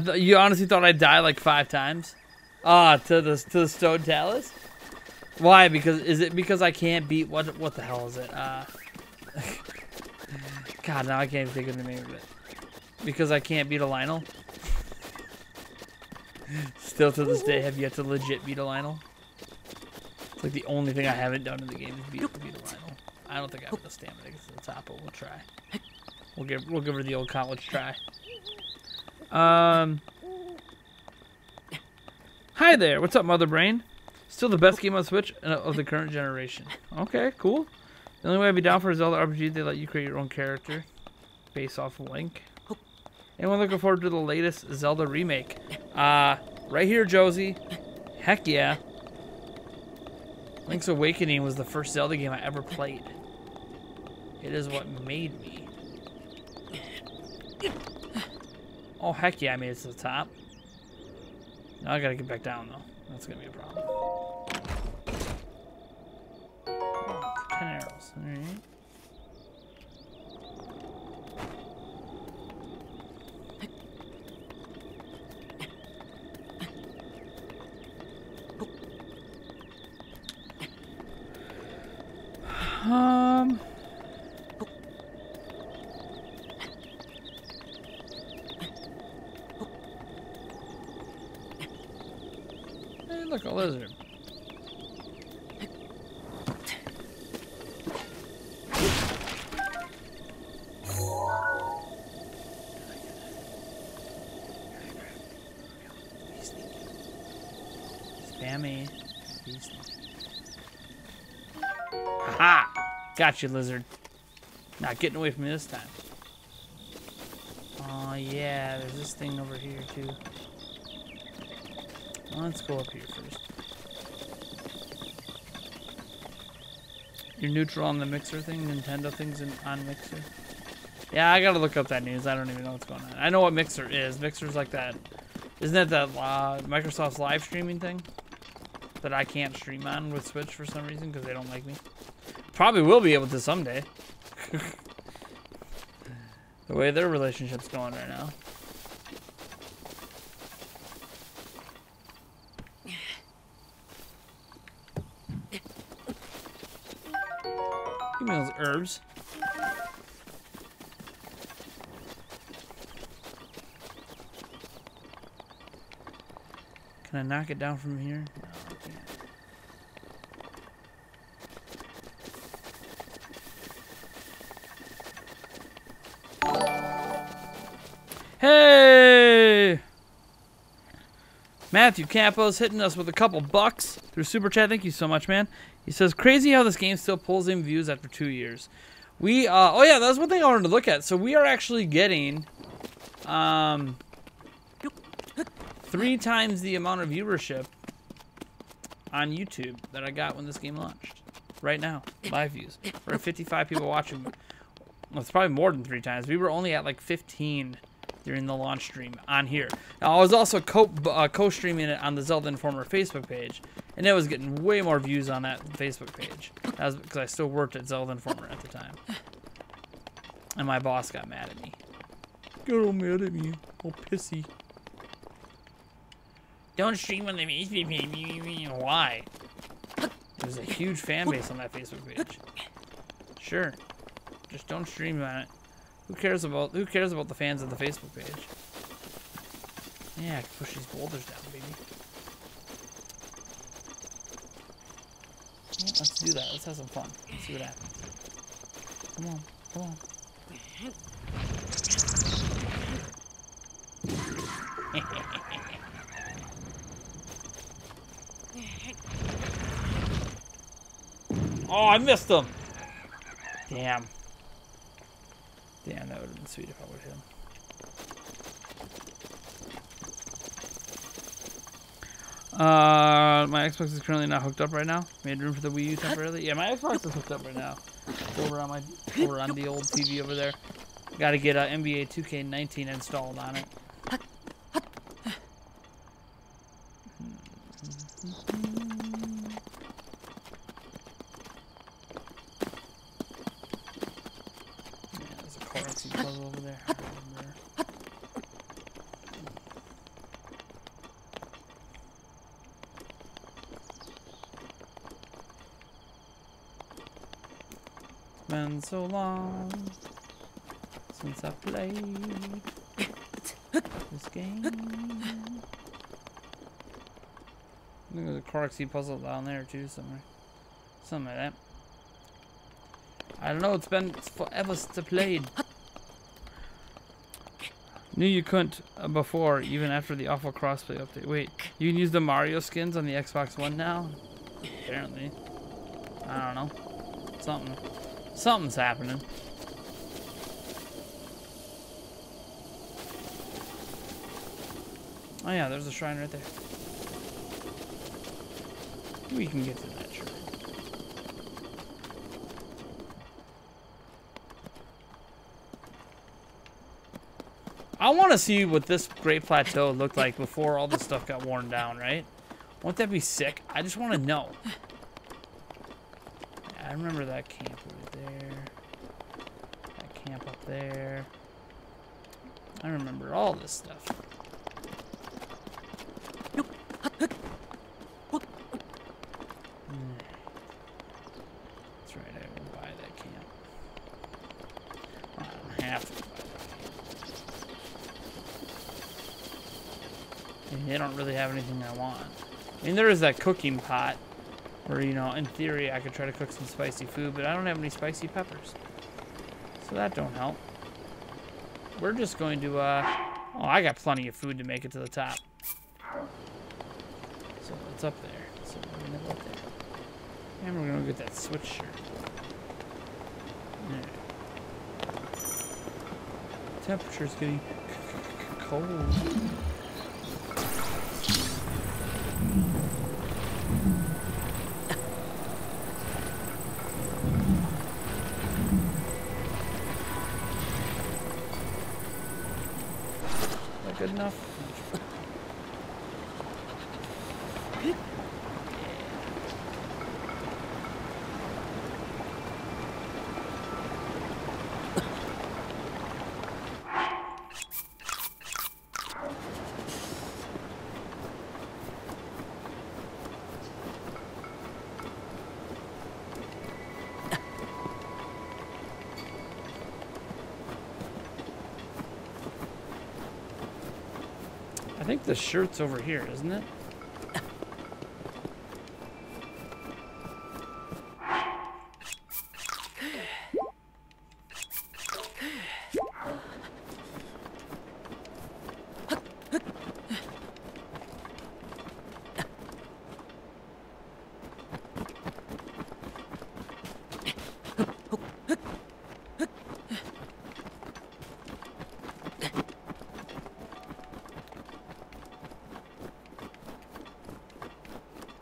way. You honestly thought I'd die like 5 times? To the stone talus? Why? Is it because I can't beat what the hell is it? God, now I can't even think of the name of it. Because I can't beat a Lionel? Still to this day have yet to legit beat a Lionel. It's like the only thing I haven't done in the game is beat a Lionel. I don't think I have the stamina to get to the top, but we'll try. We'll give her the old college try. Hi there, what's up, Mother Brain? Still the best game on Switch of the current generation. Okay, cool. The only way I'd be down for a Zelda RPG, they let you create your own character based off of Link. Anyone looking forward to the latest Zelda remake? Right here, Josie. Heck yeah. Link's Awakening was the first Zelda game I ever played. It is what made me. Oh, heck yeah, I made it to the top. Now I gotta get back down, though. That's gonna be a problem. Oh, 10 arrows. Alright. Hey, look, a lizard. Spammy. Ha! Got you, lizard. Not getting away from me this time. Oh, yeah. There's this thing over here, too. Well, let's go up here first. You're neutral on the Mixer thing? Nintendo things on Mixer? Yeah, I gotta look up that news. I don't even know what's going on. I know what Mixer is. Mixer's like that. Isn't that Microsoft's live streaming thing? That I can't stream on with Switch for some reason because they don't like me. Probably will be able to someday. The way their relationship's going right now. Give me those herbs. Can I knock it down from here? No, I can't. Hey! Matthew Campos hitting us with a couple bucks through Super Chat. Thank you so much, man. He says, crazy how this game still pulls in views after 2 years. We, oh yeah, that's one thing I wanted to look at. So we are actually getting, 3 times the amount of viewership on YouTube that I got when this game launched. Right now, live views. We're at 55 people watching. Well, it's probably more than 3 times. We were only at like 15 during the launch stream on here. Now, I was also co-streaming it on the Zelda Informer Facebook page, and it was getting way more views on that Facebook page. That was because I still worked at Zelda Informer at the time. And my boss got mad at me. Got all mad at me. All pissy. Don't stream on the Facebook page. Why? There's a huge fan base on that Facebook page. Sure. Just don't stream on it. Who cares about the fans of the Facebook page? Yeah, I can push these boulders down, baby. Yeah, let's do that. Let's have some fun. Let's see what happens. Come on, come on. Oh, I missed him. Damn. Damn, that would have been sweet if I would hit him. My Xbox is currently not hooked up right now. Made room for the Wii U temporarily. Yeah, my Xbox is hooked up right now. Over on the old TV over there. Got to get NBA 2K19 installed on it. Over there. It's been so long since I played this game. I think there's a Corexy puzzle down there too somewhere. Something like that. I don't know, it's been forever since I played. Knew you couldn't before, even after the awful crossplay update. Wait, you can use the Mario skins on the Xbox One now? Apparently. I don't know. Something's happening. Oh yeah, there's a shrine right there. We can get to that, sure. I want to see what this Great Plateau looked like before all this stuff got worn down, right? Won't that be sick? I just want to know. I remember that camp over there. That camp up there. I remember all this stuff. That's right, I will buy that camp. I don't have to buy that camp. They don't really have anything I want. I mean, there is that cooking pot where, you know, in theory I could try to cook some spicy food, but I don't have any spicy peppers. So that don't help. We're just going to, oh, I got plenty of food to make it to the top. So it's up there. So we're gonna go up there. And we're gonna get that switch shirt. Yeah. Temperature's getting cold. Is that good enough? I think the shirt's over here, isn't it?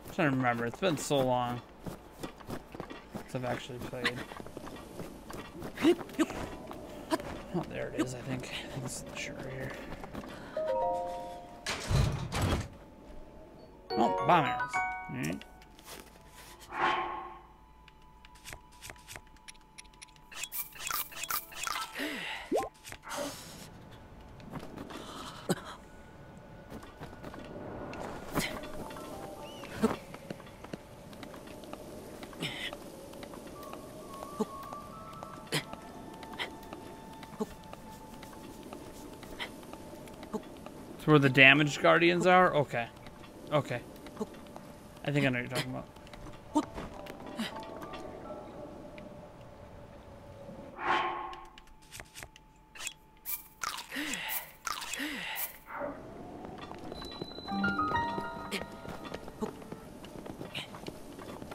I'm trying to remember. It's been so long since I've actually played. Oh, there it is, I think. I think it's the shirt right here. Oh, bomb arrows. Alright. It's where the damaged guardians are? Okay. Okay. I think I know what you're talking about.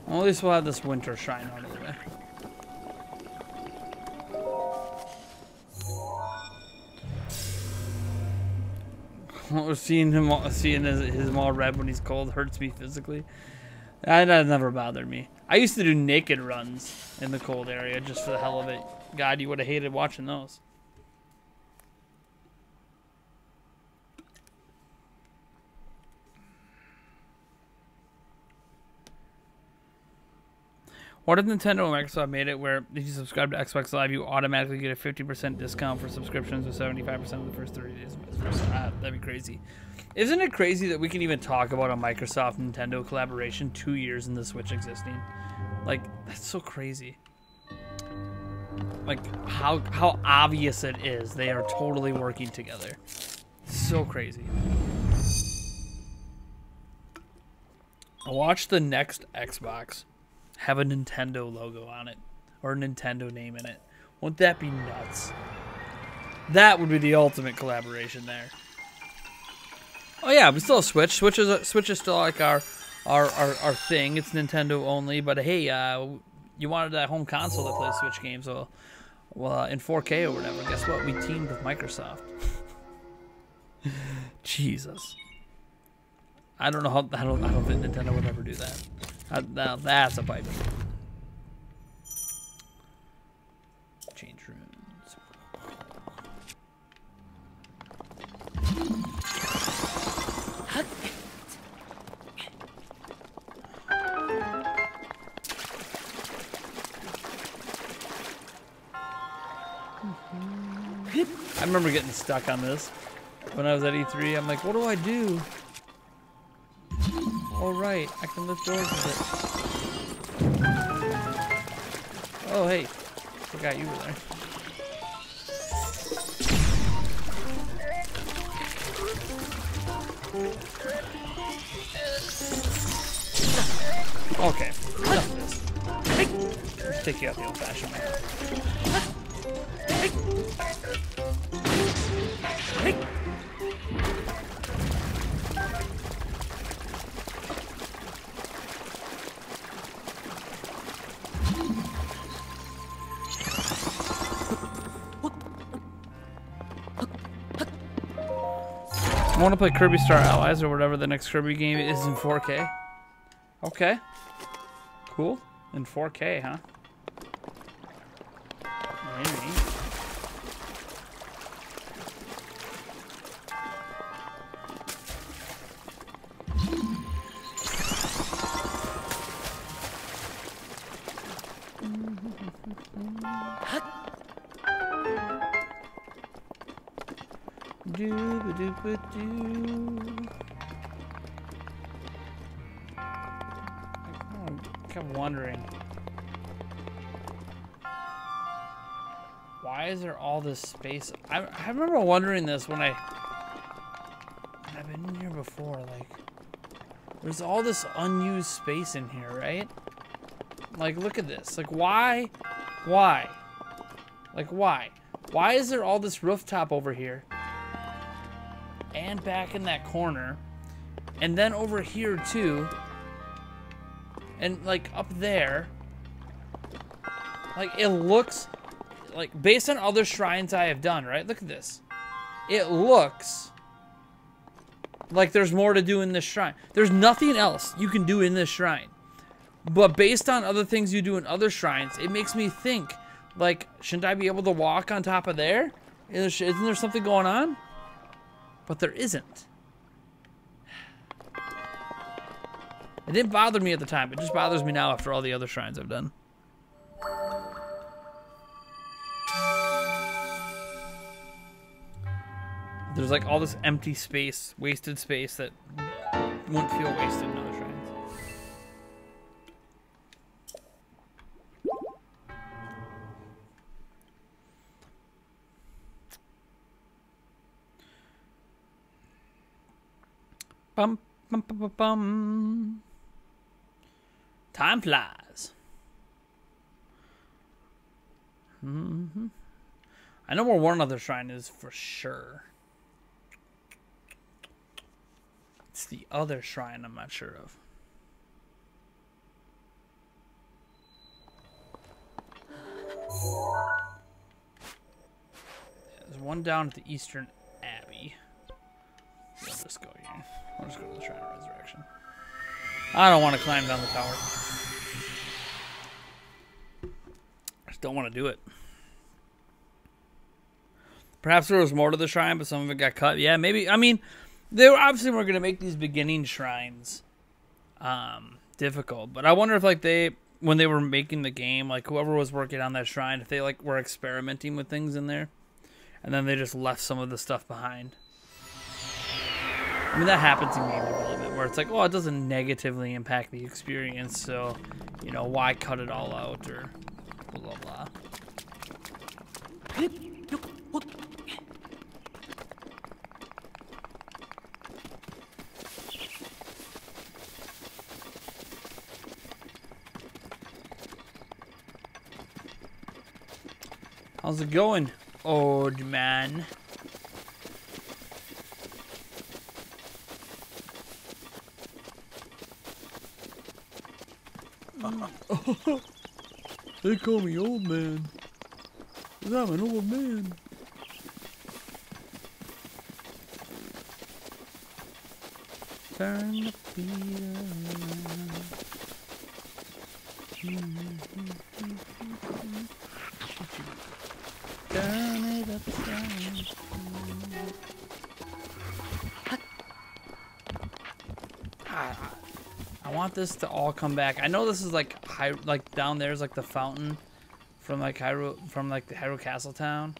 Well, at least we'll have this winter shrine out of the way. Seeing him all red when he's cold hurts me physically. That never bothered me. I used to do naked runs in the cold area just for the hell of it. God, you would have hated watching those. What if Nintendo and Microsoft made it where if you subscribe to Xbox Live, you automatically get a 50% discount for subscriptions with 75% of the first 30 days? That'd be crazy. Isn't it crazy that we can even talk about a Microsoft-Nintendo collaboration 2 years in the Switch existing? Like, that's so crazy. Like, how obvious it is they are totally working together. So crazy. Watch the next Xbox have a Nintendo logo on it or a Nintendo name in it. Wouldn't that be nuts? That would be the ultimate collaboration there. Oh yeah, we still have Switch. Switch is still like our thing. It's Nintendo only. But hey, you wanted that home console that plays Switch games, well, in 4K or whatever. Guess what? We teamed with Microsoft. Jesus. I don't know how. I don't think Nintendo would ever do that. Now that's a pipe. Change rooms. I remember getting stuck on this when I was at E3. I'm like, what do I do? Oh, right. I can lift doors with it. Oh, hey. Forgot you were there. Okay. Enough of this. Let's take you out the old-fashioned way. I want to play Kirby Star Allies or whatever the next Kirby game is in 4K. Okay. Cool. In 4K, huh? Maybe. I kept wondering, why is there all this space? I remember wondering this when I've been in here before. Like, there's all this unused space in here, right? Like, look at this. Like, why? Like, why? Why is there all this rooftop over here? And back in that corner. And then over here, too. And, like, up there. Like, it looks... Like, based on other shrines I have done, right? Look at this. It looks... like there's more to do in this shrine. There's nothing else you can do in this shrine. But based on other things you do in other shrines, it makes me think, like, shouldn't I be able to walk on top of there? Isn't there something going on? But there isn't. It didn't bother me at the time. It just bothers me now after all the other shrines I've done. There's like all this empty space, wasted space that wouldn't feel wasted in other shrines. Bum, bum, bum, bum, bum. Time flies. I know where one other shrine is for sure. It's the other shrine I'm not sure of. There's one down at the Eastern Abbey. We'll just go here. I'll just go to the Shrine of Resurrection. I don't want to climb down the tower. I just don't want to do it. Perhaps there was more to the shrine, but some of it got cut. Yeah, maybe. I mean, they were obviously going to make these beginning shrines difficult. But I wonder if, like, when they were making the game, like, whoever was working on that shrine, if they, like, were experimenting with things in there. And then they just left some of the stuff behind. I mean, that happens in game development, where it's like, oh, it doesn't negatively impact the experience, so, you know, why cut it all out, or blah, blah, blah. How's it going, old man? They call me old man, 'cause I'm an old man. Turn the beat around. Turn it upside. I want this to all come back. I know this is like like down there's like the fountain from like the Hyrule Castle town.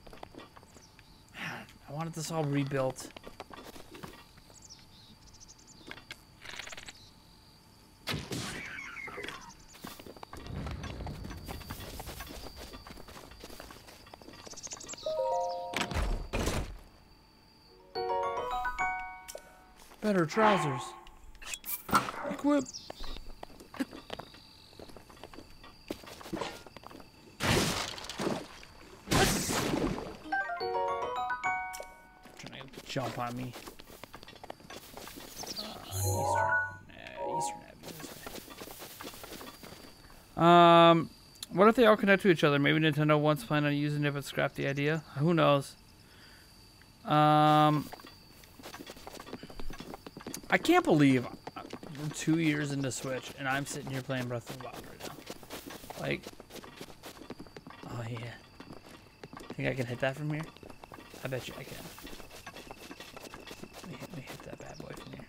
I wanted this all rebuilt. Better trousers. Equip. Trying to jump on me. Eastern Avenue. What if they all connect to each other? Maybe Nintendo once planned on using it but scrapped the idea. Who knows? I can't believe we're 2 years into Switch and I'm sitting here playing Breath of the Wild right now. Like, oh yeah. Think I can hit that from here? I bet you I can. Let me hit that bad boy from here.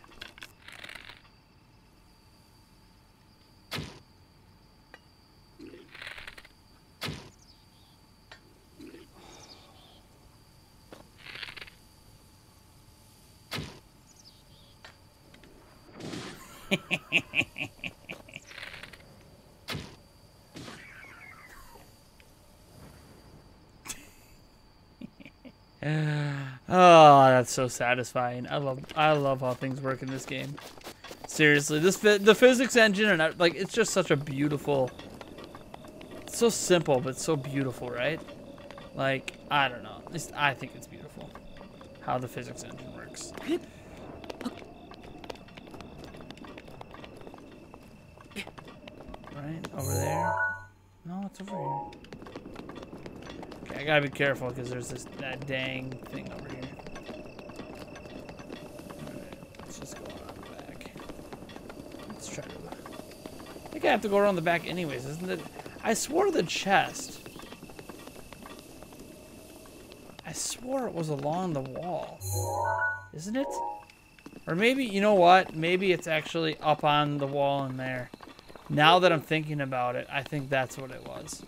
Oh, that's so satisfying. I love how things work in this game. Seriously, the physics engine and like it's just such a beautiful. It's so simple but so beautiful, right? Like I don't know. At least I think it's beautiful how the physics engine works. Right over there. No, it's over here. I gotta be careful because there's that dang thing over here. Alright, let's just go around the back. Let's try to. I think I have to go around the back anyways, isn't it? I swore the chest. I swore it was along the wall. Isn't it? Or maybe, you know what? Maybe it's actually up on the wall in there. Now that I'm thinking about it, I think that's what it was.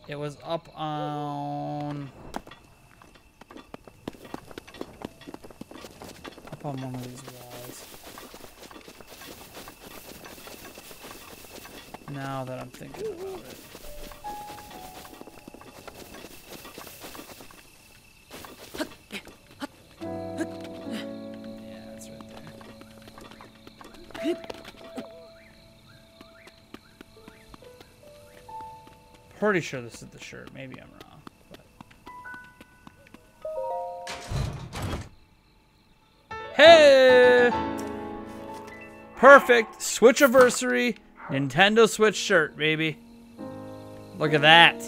It was up on one of these walls. Now that I'm thinking about it. Yeah, it's right there. Pretty sure this is the shirt. Maybe I'm wrong. But... Hey! Perfect. Switchiversary Nintendo Switch shirt, baby. Look at that.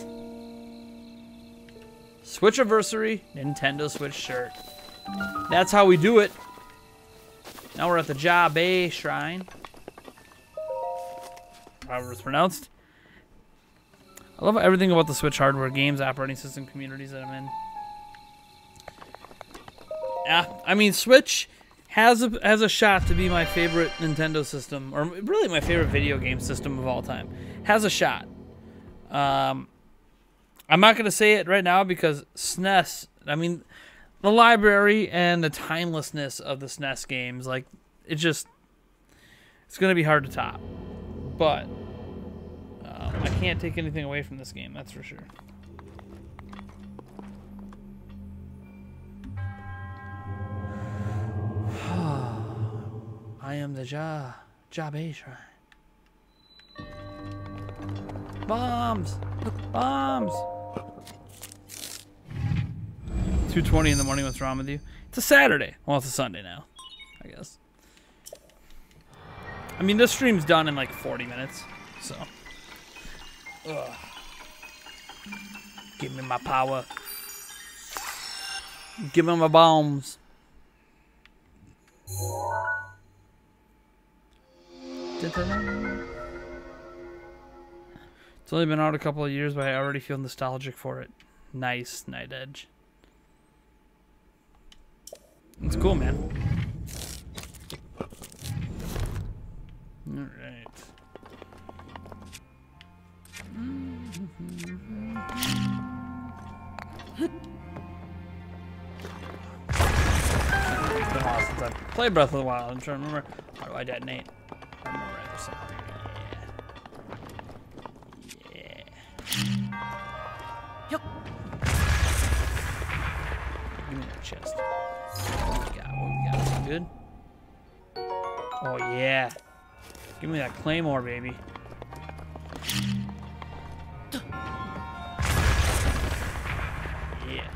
Switchiversary Nintendo Switch shirt. That's how we do it. Now we're at the Jabe Shrine. However it's pronounced. I love everything about the Switch hardware, games, operating system, communities that I'm in. Yeah, I mean, Switch has a shot to be my favorite Nintendo system, or really my favorite video game system of all time. Has a shot. I'm not going to say it right now because SNES, I mean, the library and the timelessness of the SNES games, like, it's going to be hard to top. But... I can't take anything away from this game, that's for sure. I am the Jabe Shrine. Bombs! Bombs! 2:20 in the morning, what's wrong with you? It's a Saturday. Well, it's a Sunday now, I guess. I mean, this stream's done in like 40 minutes, so... Ugh. Give me my power. Give me my bombs. It's only been out a couple of years, but I already feel nostalgic for it. Nice, Night Edge. It's cool, man. All right. It's been a while since I've played Breath of the Wild. I'm trying to remember. How do I detonate? I remember right there somewhere. Yeah. Yup. Give me that chest. What we got? What we got? Is it good? Oh yeah. Give me that claymore, baby. Yeah.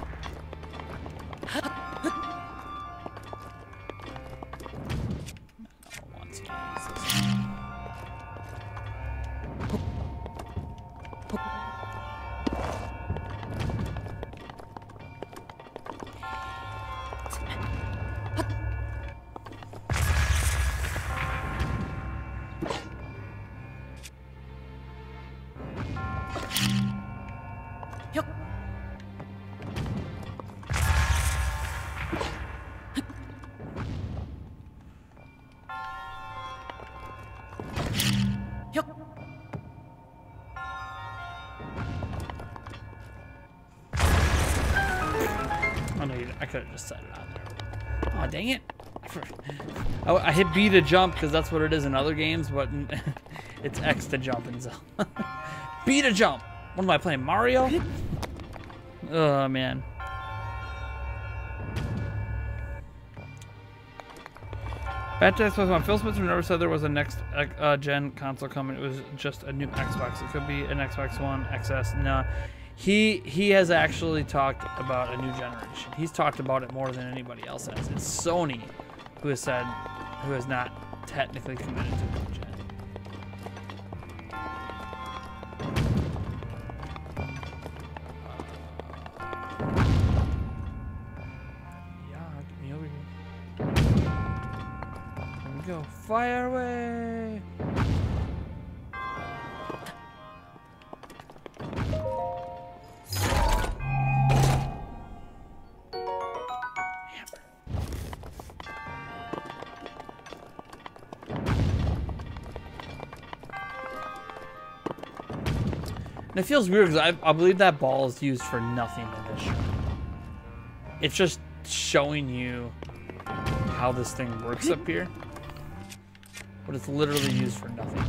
Oh no, I could have just set it on there. Oh dang it! I hit B to jump because that's what it is in other games, but it's X to jump in Zelda. B to jump. What am I playing? Mario? Oh man. Back to Xbox One. Phil Spencer never said there was a next gen console coming. It was just a new Xbox. It could be an Xbox One XS. No, he has actually talked about a new generation. He's talked about it more than anybody else has. It's Sony who has said, who has not technically committed to a new gen. Go fire away. And it feels weird because I believe that ball is used for nothing in this show. It's just showing you how this thing works up here. But it's literally used for nothing.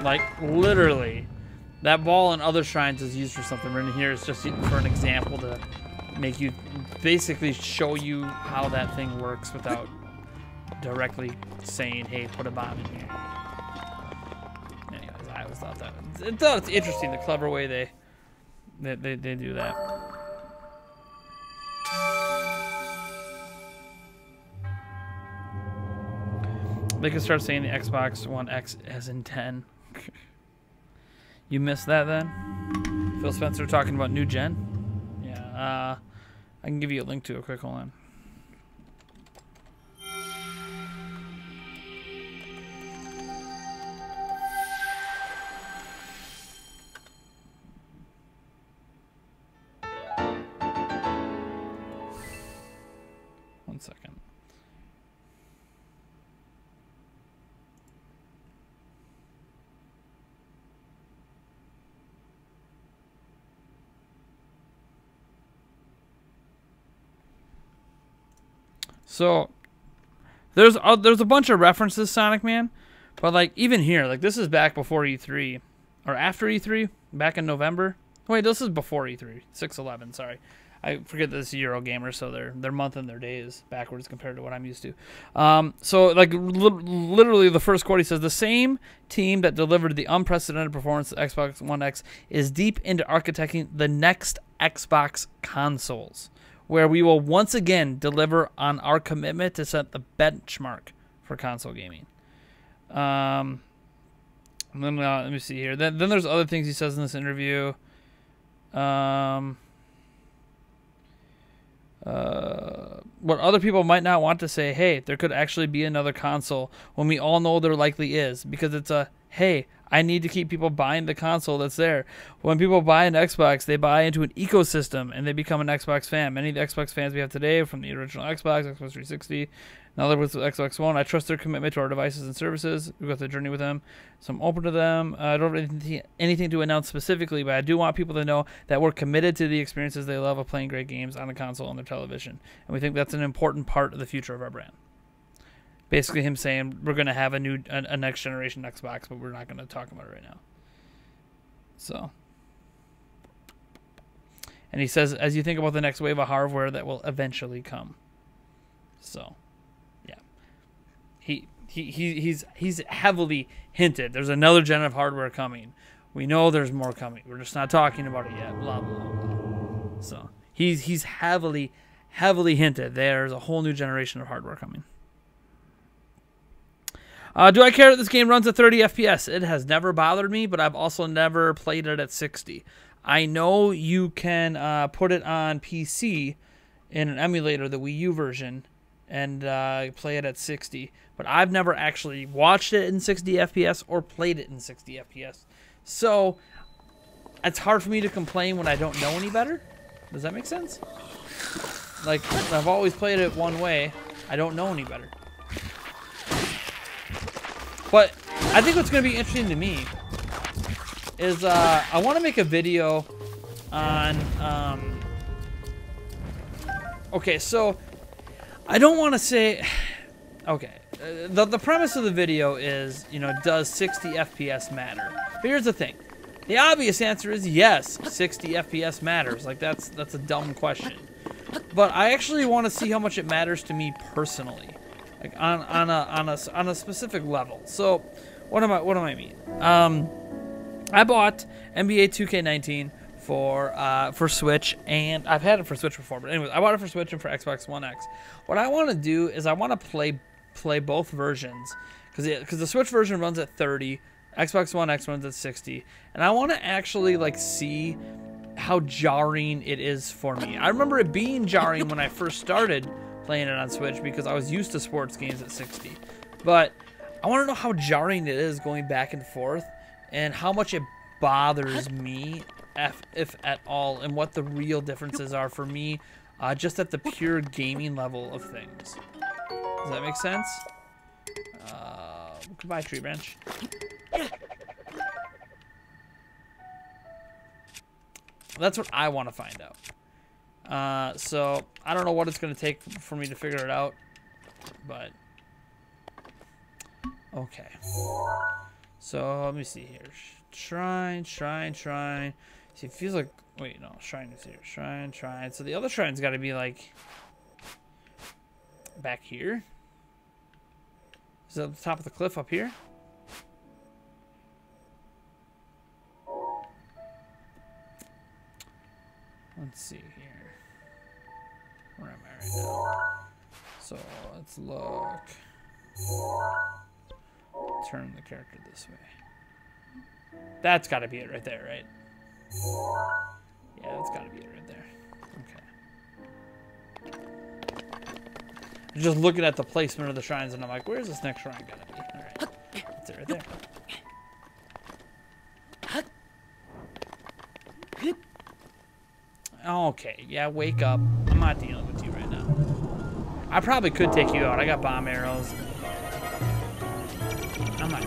Like, literally, that ball in other shrines is used for something. Right in here is just for an example to make you, basically show you how that thing works without directly saying, hey, put a bomb in here. Anyways, I always thought that. I thought it's interesting, the clever way they do that. They can start saying the Xbox One X as in 10. You missed that then? Phil Spencer talking about new gen? Yeah, I can give you a link to it quick, hold on. One second. So there's a bunch of references, Sonic Man, but like even here, like this is back before E3 or after E3, back in November. Wait, this is before E3, 6/11. Sorry. I forget that this is Eurogamer, so their month and their day is backwards compared to what I'm used to. So, like, literally the first quote, he says, the same team that delivered the unprecedented performance of Xbox One X is deep into architecting the next Xbox consoles, where we will once again deliver on our commitment to set the benchmark for console gaming. Let me see here. Then there's other things he says in this interview. What other people might not want to say, hey, there could actually be another console, when we all know there likely is, because it's a, hey, I need to keep people buying the console that's there. When people buy an Xbox, they buy into an ecosystem, and they become an Xbox fan. Many of the Xbox fans we have today, from the original Xbox, Xbox 360, now they're with Xbox One, I trust their commitment to our devices and services. We've got the journey with them, so I'm open to them. I don't have anything to announce specifically, but I do want people to know that we're committed to the experiences they love of playing great games on the console and their television. And we think that's an important part of the future of our brand. Basically him saying we're going to have a next generation Xbox, but we're not going to talk about it right now. So. And he says, as you think about the next wave of hardware that will eventually come. So. He's heavily hinted there's another gen of hardware coming. We know there's more coming. We're just not talking about it yet. Blah blah blah. So he's heavily hinted there's a whole new generation of hardware coming. Do I care that this game runs at 30 FPS? It has never bothered me, but I've also never played it at 60. I know you can put it on PC in an emulator, the Wii U version, and play it at 60. But I've never actually watched it in 60 FPS or played it in 60 FPS. So it's hard for me to complain when I don't know any better. Does that make sense? Like, I've always played it one way. I don't know any better. But I think what's going to be interesting to me is I want to make a video on... okay, so I don't want to say... Okay, the premise of the video is, you know, does 60 FPS matter? But here's the thing. The obvious answer is yes, 60 FPS matters. Like, that's a dumb question. But I actually want to see how much it matters to me personally, like on a specific level. So, what do I mean? I bought NBA 2K19 for Switch, and I've had it for Switch before. But anyways, I bought it for Switch and for Xbox One X. What I want to do is I want to play both versions, because the Switch version runs at 30. Xbox One X runs at 60, and I want to actually like see how jarring it is for me. I remember it being jarring when I first started playing it on Switch because I was used to sports games at 60. But I want to know how jarring it is going back and forth, and how much it bothers me, if at all, and what the real differences are for me, just at the pure gaming level of things. Does that make sense? Goodbye, tree branch. That's what I want to find out. So I don't know what it's going to take for me to figure it out, but okay. So let me see here. Shrine. See, it feels like, wait, no, shrine is here. Shrine. So the other shrine's got to be like back here. Is it at the top of the cliff up here? Let's see here. Where am I right now? So let's look. Turn the character this way. That's got to be it right there, right? Yeah, that's got to be it right there. Okay. I'm just looking at the placement of the shrines, and I'm like, where's this next shrine gonna be? All right, that's it right there. Okay, yeah, wake up. I'm not dealing with you right now. I probably could take you out. I got bomb arrows. I'm not.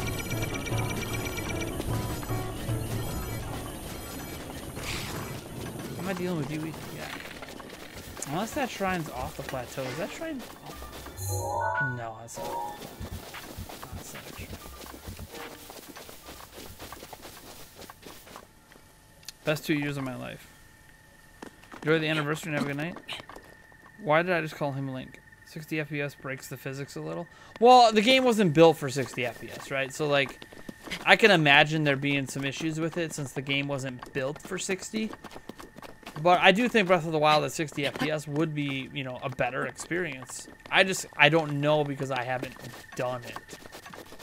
Am I dealing with you? Yeah. Unless that shrine's off the plateau. Is that shrine off? No, that's not. That's not a shrine. Best 2 years of my life. Enjoy the anniversary and have a good night. Why did I just call him Link? 60 FPS breaks the physics a little. Well, the game wasn't built for 60 FPS, right? So, like, I can imagine there being some issues with it since the game wasn't built for 60. But I do think Breath of the Wild at 60 FPS would be, you know, a better experience. I don't know because I haven't done it,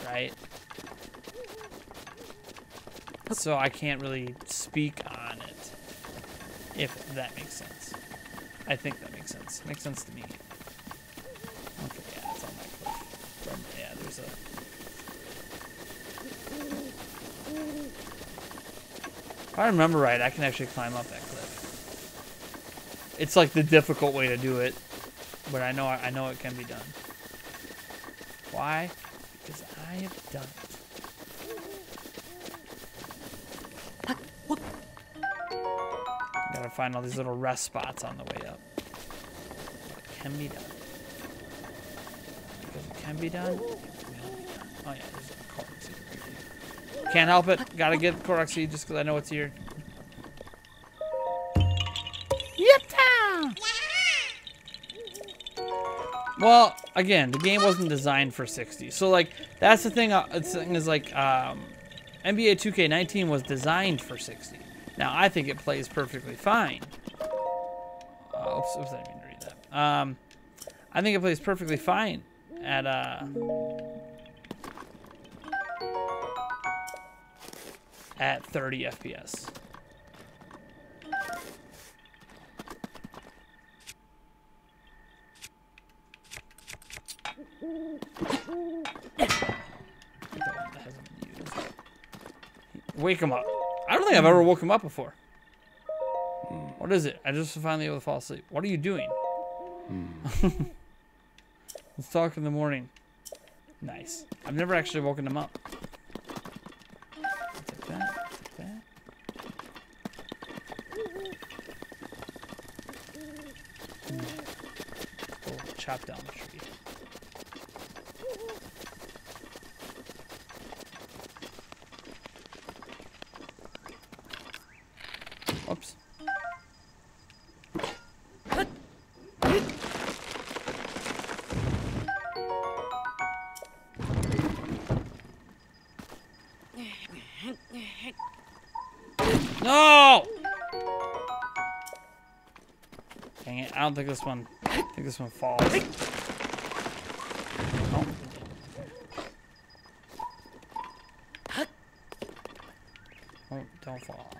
right? So I can't really speak on it. If that makes sense. I think that makes sense. Makes sense to me. Okay, yeah, it's on that cliff. Yeah, there's a... If I remember right, I can actually climb up that cliff. It's like the difficult way to do it, but I know it can be done. Why? Because I have done it. Gotta find all these little rest spots on the way up. It can be done. Because it can be done, it will be done. Oh yeah, there's a Korok seed right here. Can't help it. Gotta get the Korok seed just because I know it's here. Yep. Well, again, the game wasn't designed for 60. So like that's the thing. The thing is like NBA 2K19 was designed for 60. Now, I think it plays perfectly fine. Oops, I didn't mean to read that. I think it plays perfectly fine at 30 FPS. Wake him up. I don't don't think I've ever woke him up before. What is it? I just finally able to fall asleep. What are you doing? Let's talk in the morning. Nice. I've never actually woken him up. Take that. Take that. We'll chop down the tree. Whoops. No! Dang it, I don't think this one, I think this one falls. Oh. Oh, don't fall.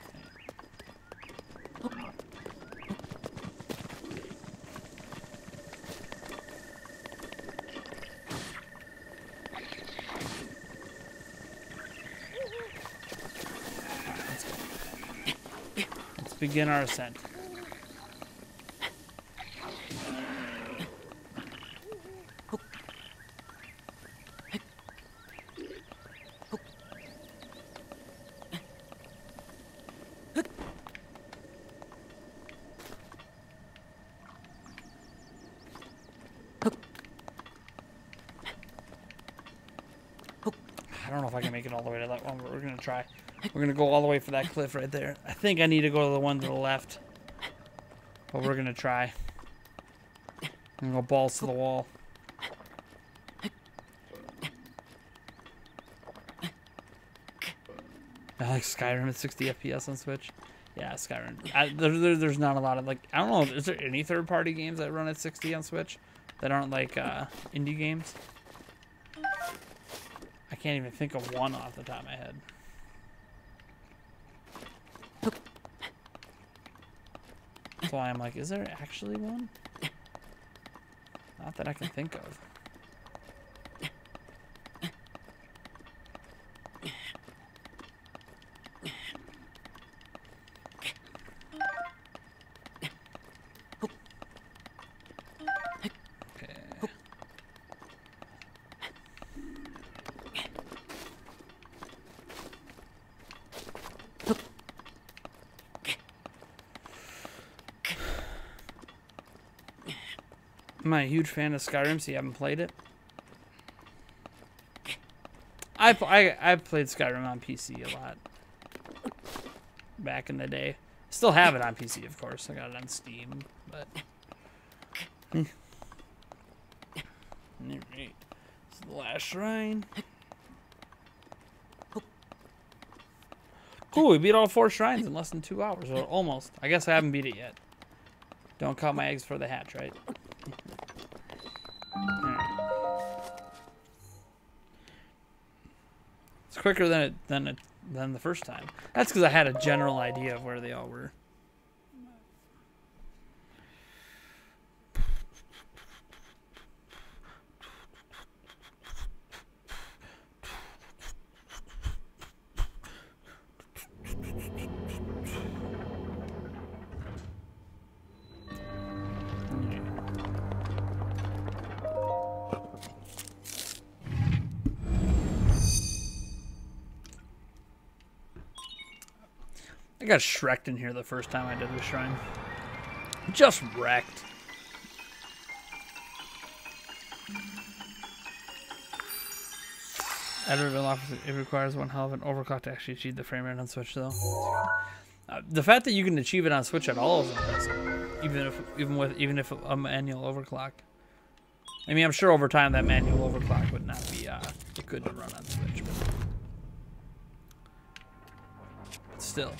Let's begin our ascent. I don't know if I can make it all the way to that one, but we're gonna try. We're gonna go all the way for that cliff right there. I think I need to go to the one to the left, but we're gonna try. I'm gonna go balls to the wall. I like Skyrim at 60 FPS on Switch. Yeah, Skyrim. There's not a lot of, like, I don't know, is there any third-party games that run at 60 on Switch that aren't like indie games? I can't even think of one off the top of my head. That's why I'm like, is there actually one? Not that I can think of. I'm a huge fan of Skyrim, so you haven't played it. I've played Skyrim on PC a lot back in the day. Still have it on PC, of course. I got it on Steam, but Alright. This is the last shrine. Cool, we beat all 4 shrines in less than 2 hours, or almost. I guess I haven't beat it yet. Don't count my eggs for the hatch, right? It's quicker than the first time. That's because I had a general idea of where they all were. I got Shrek'd in here the first time I did the shrine. Just wrecked. It requires one hell of an overclock to actually achieve the frame rate on Switch, though. The fact that you can achieve it on Switch at all is impressive, even if a manual overclock. I mean, I'm sure over time that manual overclock would not be good to run on Switch, but still.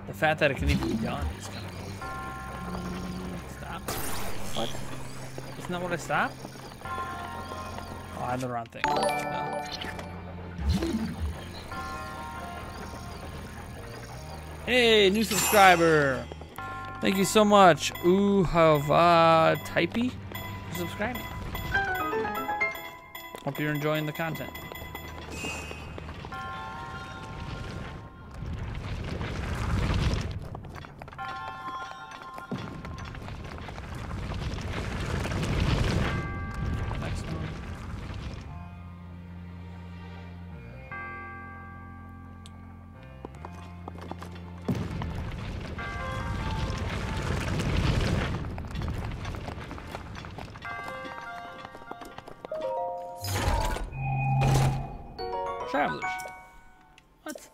The fact that it can even be done is kind of cool. Stop. What? Isn't that what I stopped? Oh, I had the wrong thing. No. Hey, new subscriber. Thank you so much. Uhava Typey for subscribing. Hope you're enjoying the content. Travelers. What?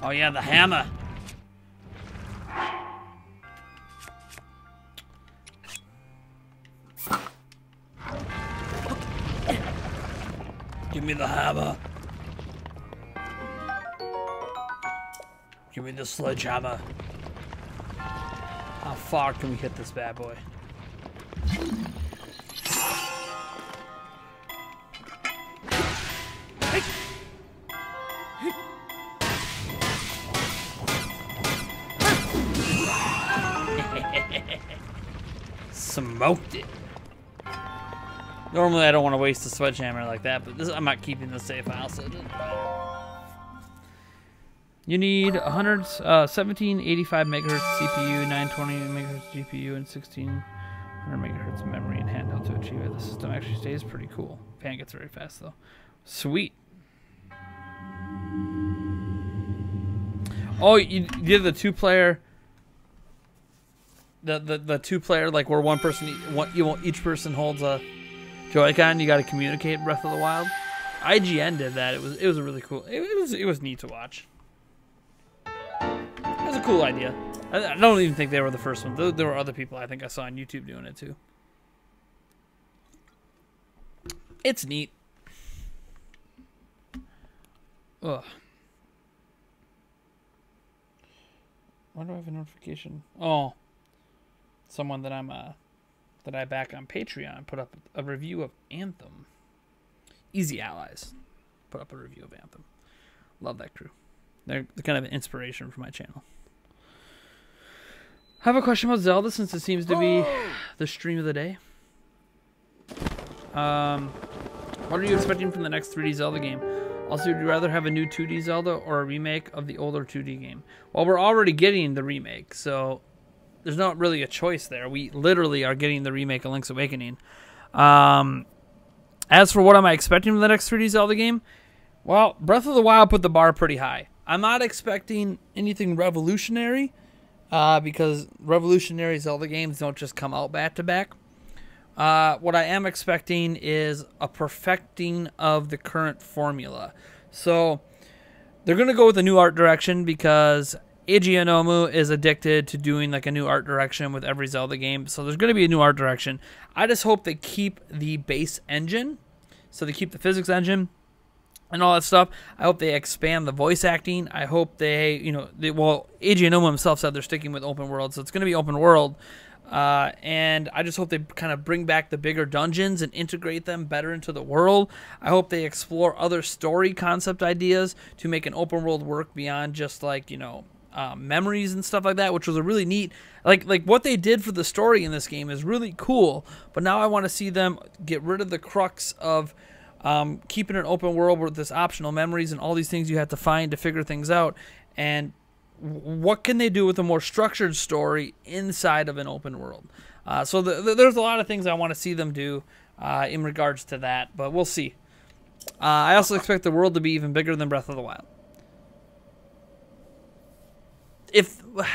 Oh yeah, the hammer. Give me the hammer. Give me the sledgehammer. How far can we hit this bad boy? Smoked it. Normally I don't want to waste a sledgehammer like that, but I'm not keeping this safe file, so you need 1785 megahertz CPU, 920 megahertz GPU, and 1600 megahertz memory and handheld to achieve it. The system actually stays pretty cool. Fan gets very fast though. Sweet. Oh, you did the two-player. The two-player, like where one person, each person holds a Joy-Con. You got to communicate Breath of the Wild. IGN did that. It was a really cool. It was neat to watch. It was a cool idea. I don't even think they were the first one. There were other people I think I saw on YouTube doing it too. It's neat. Ugh. Why do I have a notification? Oh, someone that that I back on Patreon put up a review of Anthem. Easy Allies put up a review of Anthem. Love that crew. They're kind of an inspiration for my channel. I have a question about Zelda since it seems to be the stream of the day. What are you expecting from the next 3D Zelda game? Also, would you rather have a new 2D Zelda or a remake of the older 2D game? Well, we're already getting the remake, so there's not really a choice there. We literally are getting the remake of Link's Awakening. As for what am I expecting from the next 3D Zelda game? Well, Breath of the Wild put the bar pretty high. I'm not expecting anything revolutionary because revolutionary Zelda games don't just come out back to back. What I am expecting is a perfecting of the current formula. So they're going to go with a new art direction because Eiji Aonomu is addicted to doing like a new art direction with every Zelda game. So there's going to be a new art direction. I just hope they keep the base engine. So they keep the physics engine and all that stuff. I hope they expand the voice acting. I hope they, well, Eiji Aonomu himself said they're sticking with open world. So it's going to be open world. And I just hope they kind of bring back the bigger dungeons and integrate them better into the world. I hope they explore other story concept ideas to make an open world work beyond just like, memories and stuff like that, which was a really neat, like what they did for the story in this game is really cool. But now I want to see them get rid of the crux of keeping an open world with this optional memories and all these things you have to find to figure things out. And what can they do with a more structured story inside of an open world? So there's a lot of things I want to see them do in regards to that, but we'll see. I also expect the world to be even bigger than Breath of the Wild.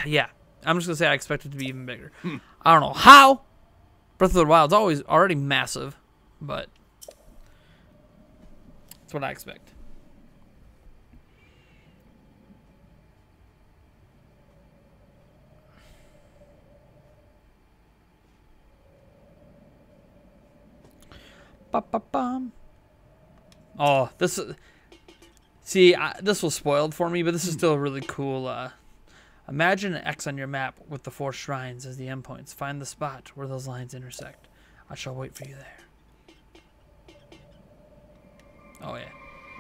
Yeah, I'm just going to say I expect it to be even bigger. I don't know how. Breath of the Wild's already massive, but that's what I expect. Oh, this was spoiled for me, but this is still a really cool. Imagine an X on your map with the 4 shrines as the endpoints. Find the spot where those lines intersect. I shall wait for you there. Oh yeah,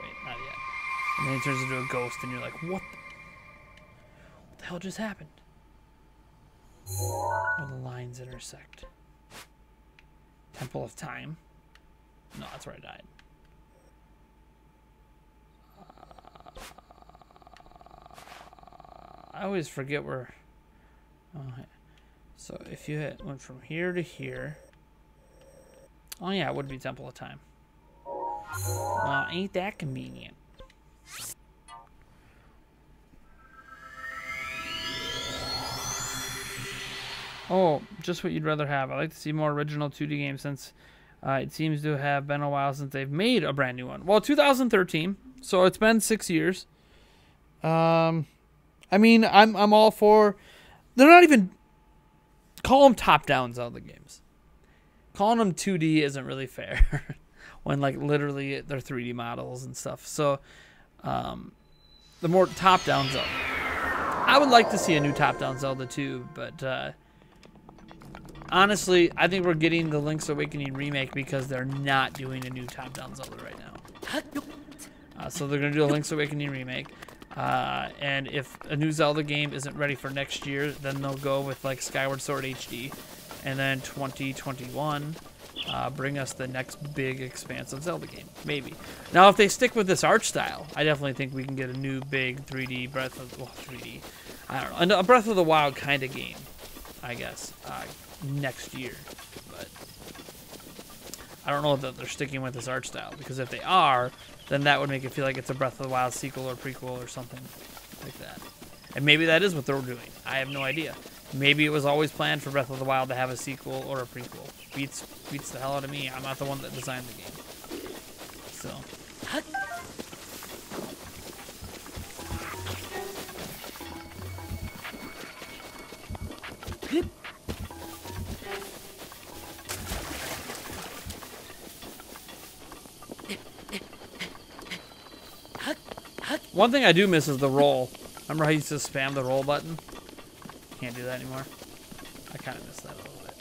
wait, not yet. And then it turns into a ghost, and you're like, what the hell just happened? Where the lines intersect. Temple of Time. No, that's where I died. I always forget where. Okay. So if you went from here to here. Oh yeah, it would be Temple of Time. Well, ain't that convenient? Oh, just what you'd rather have. I'd like to see more original 2D games since it seems to have been a while since they've made a brand new one. Well, 2013, so it's been 6 years. I mean, I'm all for. They're not even call them top-down Zelda games. Calling them 2D isn't really fair when like literally they're 3D models and stuff. So, the more top-down Zelda. I would like to see a new top-down Zelda too, but. Honestly, I think we're getting the Link's Awakening remake because they're not doing a new top-down Zelda right now. So they're going to do a Link's Awakening remake. And if a new Zelda game isn't ready for next year, then they'll go with like Skyward Sword HD. And then 2021, bring us the next big expansive Zelda game. Maybe. Now, if they stick with this art style, I definitely think we can get a new big 3D Breath of... Well, 3D. I don't know. A Breath of the Wild kind of game, I guess. Next year, but I don't know that they're sticking with this art style, because if they are, then that would make it feel like it's a Breath of the Wild sequel or prequel or something like that. And maybe that is what they're doing. I have no idea. Maybe it was always planned for Breath of the Wild to have a sequel or a prequel. Beats the hell out of me. I'm not the one that designed the game. So. One thing I do miss is the roll. Remember how you used to spam the roll button? Can't do that anymore. I kind of miss that a little bit.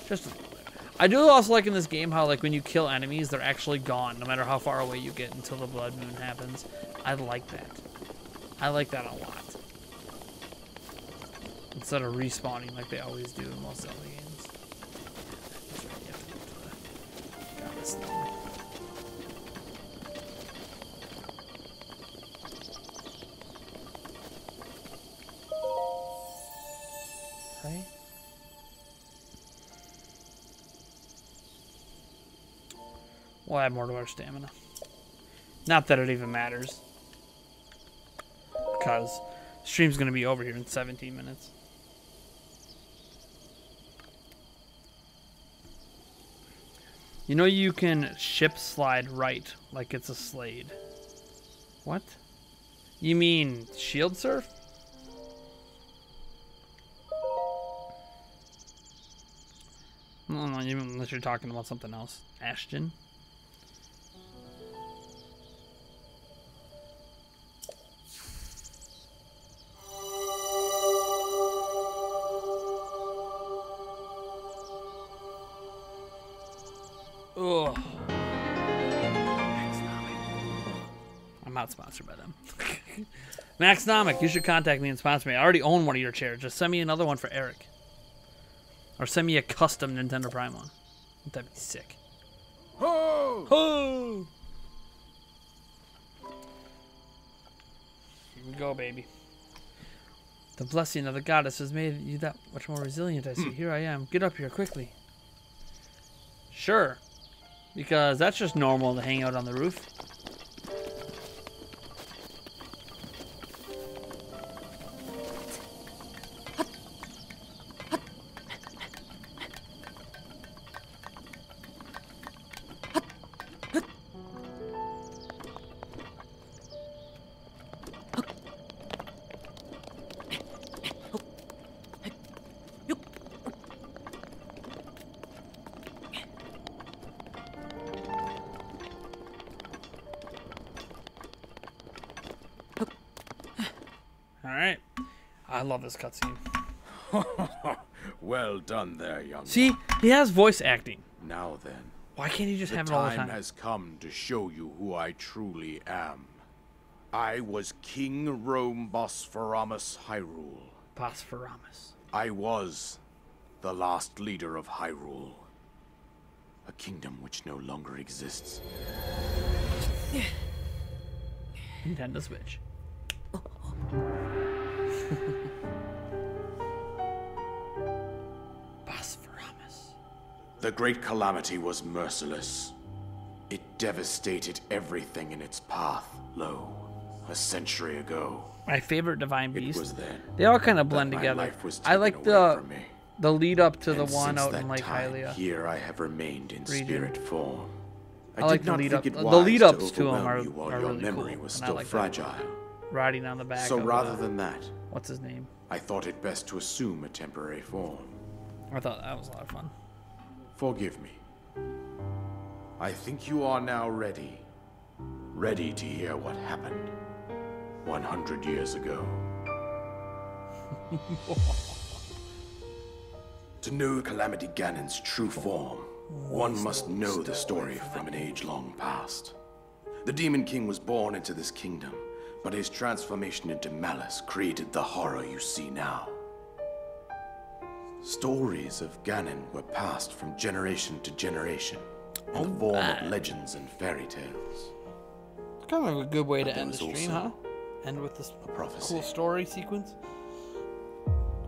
Just a little bit. I do also like in this game how like when you kill enemies, they're actually gone, no matter how far away you get until the blood moon happens. I like that. I like that a lot. Instead of respawning like they always do in most Zelda games. That's right, you have to go to the goddess thing. Right? We'll add more to our stamina. Not that it even matters. Because stream's going to be over here in 17 minutes. You know you can ship slide right like it's a Slade. What? You mean shield surf? No, unless you're talking about something else. Ashton. Ugh. I'm not sponsored by them. Maxnomic, you should contact me and sponsor me. I already own one of your chairs. Just send me another one for Eric. Or send me a custom Nintendo Prime one. That'd be sick. Ho! Ho! Here we go, baby. The blessing of the goddess has made you that much more resilient, I see. Here I am. Get up here, quickly. Sure. Because that's just normal to hang out on the roof. Alright. I love this cutscene. Well done there, young See? one. He has voice acting. Now then, Why can't he just the have it all the time time? has come to show you who I truly am. I was King Rome Bosphoramos Hyrule. Bosphoramos. I was the last leader of Hyrule. A kingdom which no longer exists. Nintendo Switch. Bosphoramos. The great calamity was merciless. It devastated everything in its path, lo, a century ago. My favorite divine It beast. was then They all kind of blend that my together. life was I like taken away from me. the lead up to the And one since out that in Lake time, Hylia. here I have remained in region. spirit form. I like did the not lead think up. it The wise lead ups to them overwhelm are you while are your really memory cool. was and I still like that. fragile. Riding on the back. So of, rather than that, what's his name? I thought it best to assume a temporary form. I thought that was a lot of fun. Forgive me. I think you are now ready. Ready to hear what happened 100 years ago. To know Calamity Ganon's true form, one must know the story from an age-long past. The Demon King was born into this kingdom, but his transformation into malice created the horror you see now. Stories of Ganon were passed from generation to generation in the form of legends and fairy tales. It's kind of a good way But to there end the was stream, also huh? End with this prophecy. cool story sequence.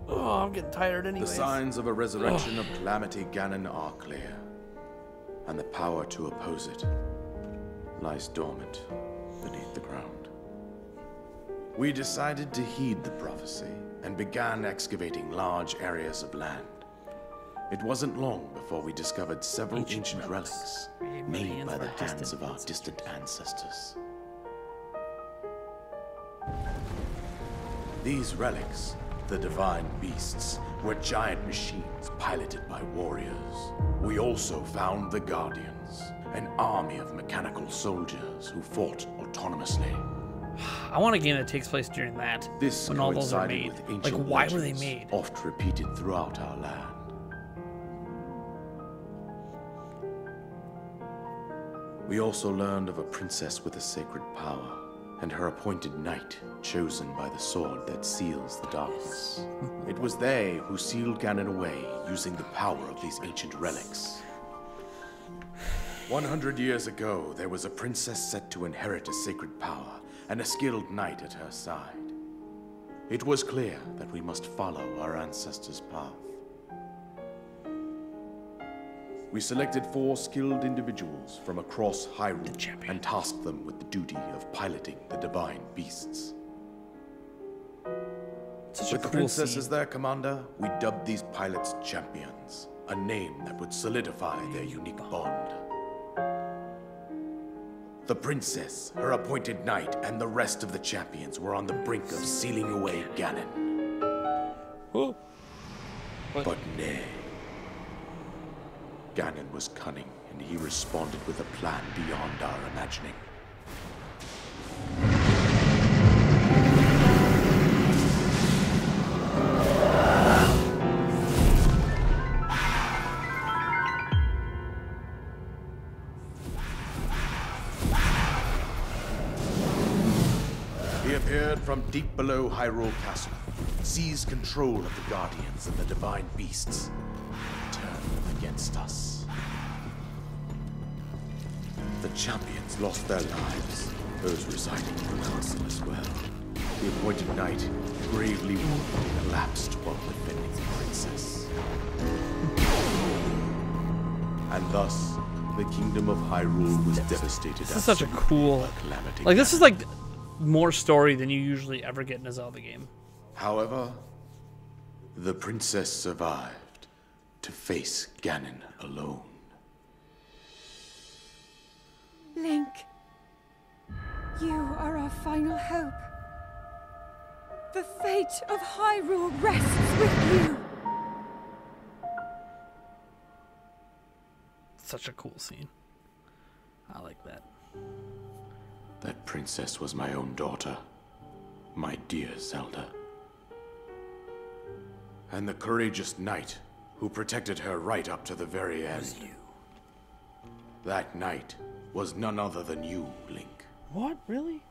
Oh, I'm getting tired The anyways. signs of a resurrection of Calamity Ganon are clear, and the power to oppose it lies dormant beneath the ground. We decided to heed the prophecy and began excavating large areas of land. It wasn't long before we discovered several ancient relics made by the hands of our distant ancestors. These relics, the divine beasts, were giant machines piloted by warriors. We also found the Guardians, an army of mechanical soldiers who fought autonomously. I want a game that takes place during that. This when all those are coincided made. with Like, ancient why were they legends, made? oft repeated throughout our land. We also learned of a princess with a sacred power, and her appointed knight, chosen by the sword that seals the darkness. It was they who sealed Ganon away using the power of these ancient relics. 100 years ago, there was a princess set to inherit a sacred power, and a skilled knight at her side. It was clear that we must follow our ancestors' path. We selected 4 skilled individuals from across Hyrule and tasked them with the duty of piloting the divine beasts. Such a With the cool princess scene. as their commander, we dubbed these pilots champions, a name that would solidify their unique bond. The princess, her appointed knight, and the rest of the champions were on the brink of sealing away Ganon. Oh. But nay. Ganon was cunning, and he responded with a plan beyond our imagining. He appeared from deep below Hyrule Castle, seized control of the Guardians and the Divine Beasts, and turned them against us. The champions lost their lives, those residing in the castle as well. The appointed knight, gravely wounded, collapsed while defending the princess. And thus, the kingdom of Hyrule was devastated. This is such a cool... Calamity Like, this Ganon. is like more story than you usually ever get in a Zelda game. However, the princess survived to face Ganon alone. Link, you are our final hope. The fate of Hyrule rests with you. Such a cool scene. I like that. That princess was my own daughter, my dear Zelda. And the courageous knight who protected her right up to the very end. That knight was none other than you, Link. What? Really?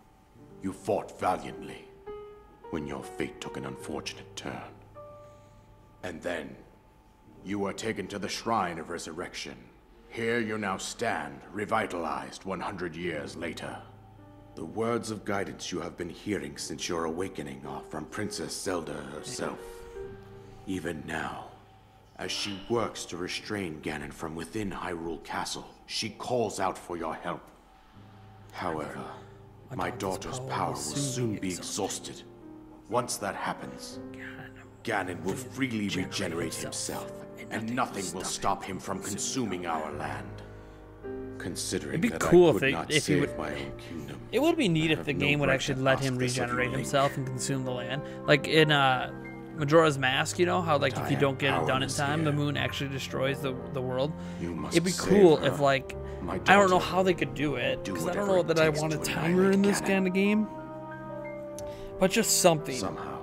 You fought valiantly when your fate took an unfortunate turn. And then, you were taken to the Shrine of Resurrection. Here you now stand, revitalized 100 years later. The words of guidance you have been hearing since your awakening are from Princess Zelda herself. Even now, as she works to restrain Ganon from within Hyrule Castle, She calls out for your help. However, my daughter's power will soon be exhausted. Once that happens, Ganon will freely regenerate himself, and nothing will stop him from consuming our land. Considering It'd be that cool I could not if he save would. my own kingdom, It would be neat I if have the no game would right actually to let ask him this of regenerate you, Link. himself and consume the land. Like in Majora's Mask, you know how like if you don't get it done in time, the moon actually destroys the world. You must It'd be save cool her. if like My I don't know daughter how they could do it do because I don't whatever know it that I takes want a to timer in this annihilate kind of game, but just something. Somehow,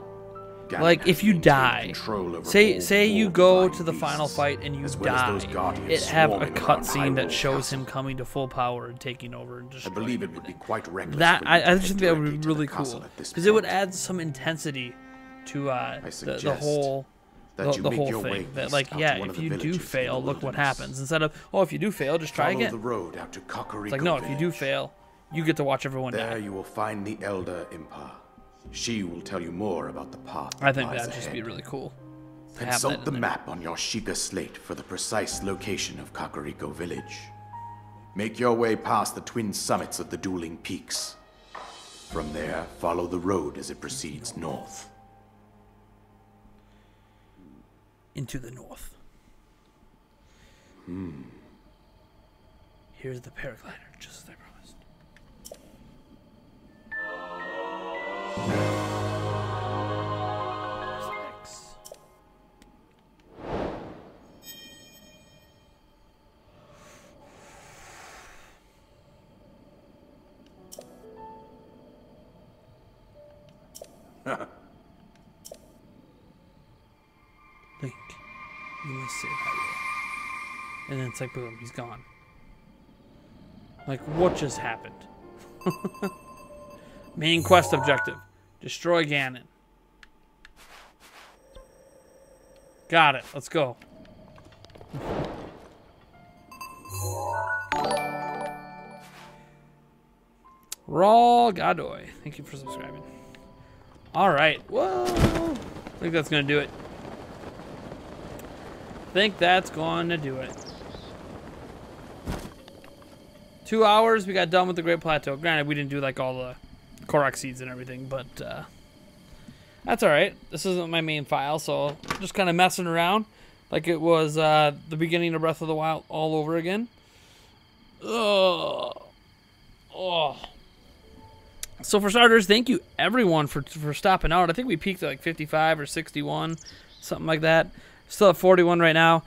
Ganon Like has if you maintained die, control over say all you four go divine to the final beasts, fight and you as well as die, those guardians it have a swarming around cutscene that Hyrule shows Castle. him coming to full power and taking over and I destroying believe it would everything. be quite reckless. That for you to I head just think that would directly be to the really castle cool at this because it would point. add some intensity to the suggest whole that you the make whole your way thing. That east like out yeah, to one if of the you do villages in fail, the look what wilderness. happens. Instead of if you do fail, just try Follow again. the road out to Kakariko It's like no, if you do Village. fail, you get to watch everyone There die. you will find the Elder Impa. She will tell you more about the path I that think lies that'd just be ahead. really cool. to have that Consult in the there. map on your Sheikah slate for the precise location of Kakariko Village. Make your way past the twin summits of the dueling peaks. From there, follow the road as it proceeds north. Into the north. Here's the paraglider, just as I promised. There's X. Link, you must save Hyrule. And then it's like, boom, he's gone. Like, what just happened? Main quest objective. Destroy Ganon. Got it. Let's go. Raw Godoy. Thank you for subscribing. Alright. Whoa. I think that's going to do it. Think that's going to do it. 2 hours, we got done with the Great Plateau. Granted, we didn't do like all the Korok seeds and everything, but that's alright. This isn't my main file, so just kind of messing around like it was the beginning of Breath of the Wild all over again. Ugh. Oh. So for starters, thank you everyone for stopping out. I think we peaked at like 55 or 61, something like that. Still at 41 right now.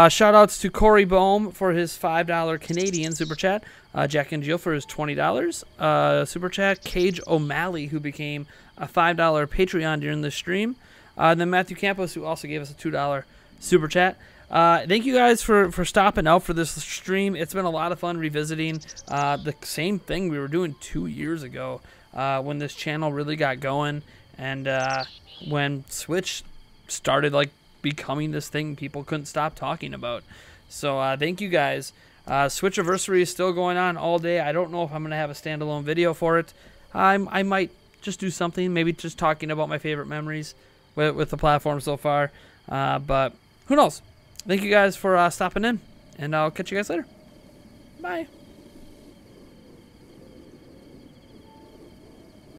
Shout outs to Corey Bohm for his $5 Canadian super chat. Jack and Jill for his $20 super chat. Cage O'Malley, who became a $5 Patreon during the stream. And then Matthew Campos, who also gave us a $2 super chat. Thank you guys for stopping out for this stream. It's been a lot of fun revisiting the same thing we were doing 2 years ago when this channel really got going and when Switch started like becoming this thing people couldn't stop talking about. So thank you guys. Switchiversary is still going on all day. I don't know if I'm going to have a standalone video for it. I might just do something, maybe just talking about my favorite memories with the platform so far. But who knows? Thank you guys for stopping in, and I'll catch you guys later. Bye.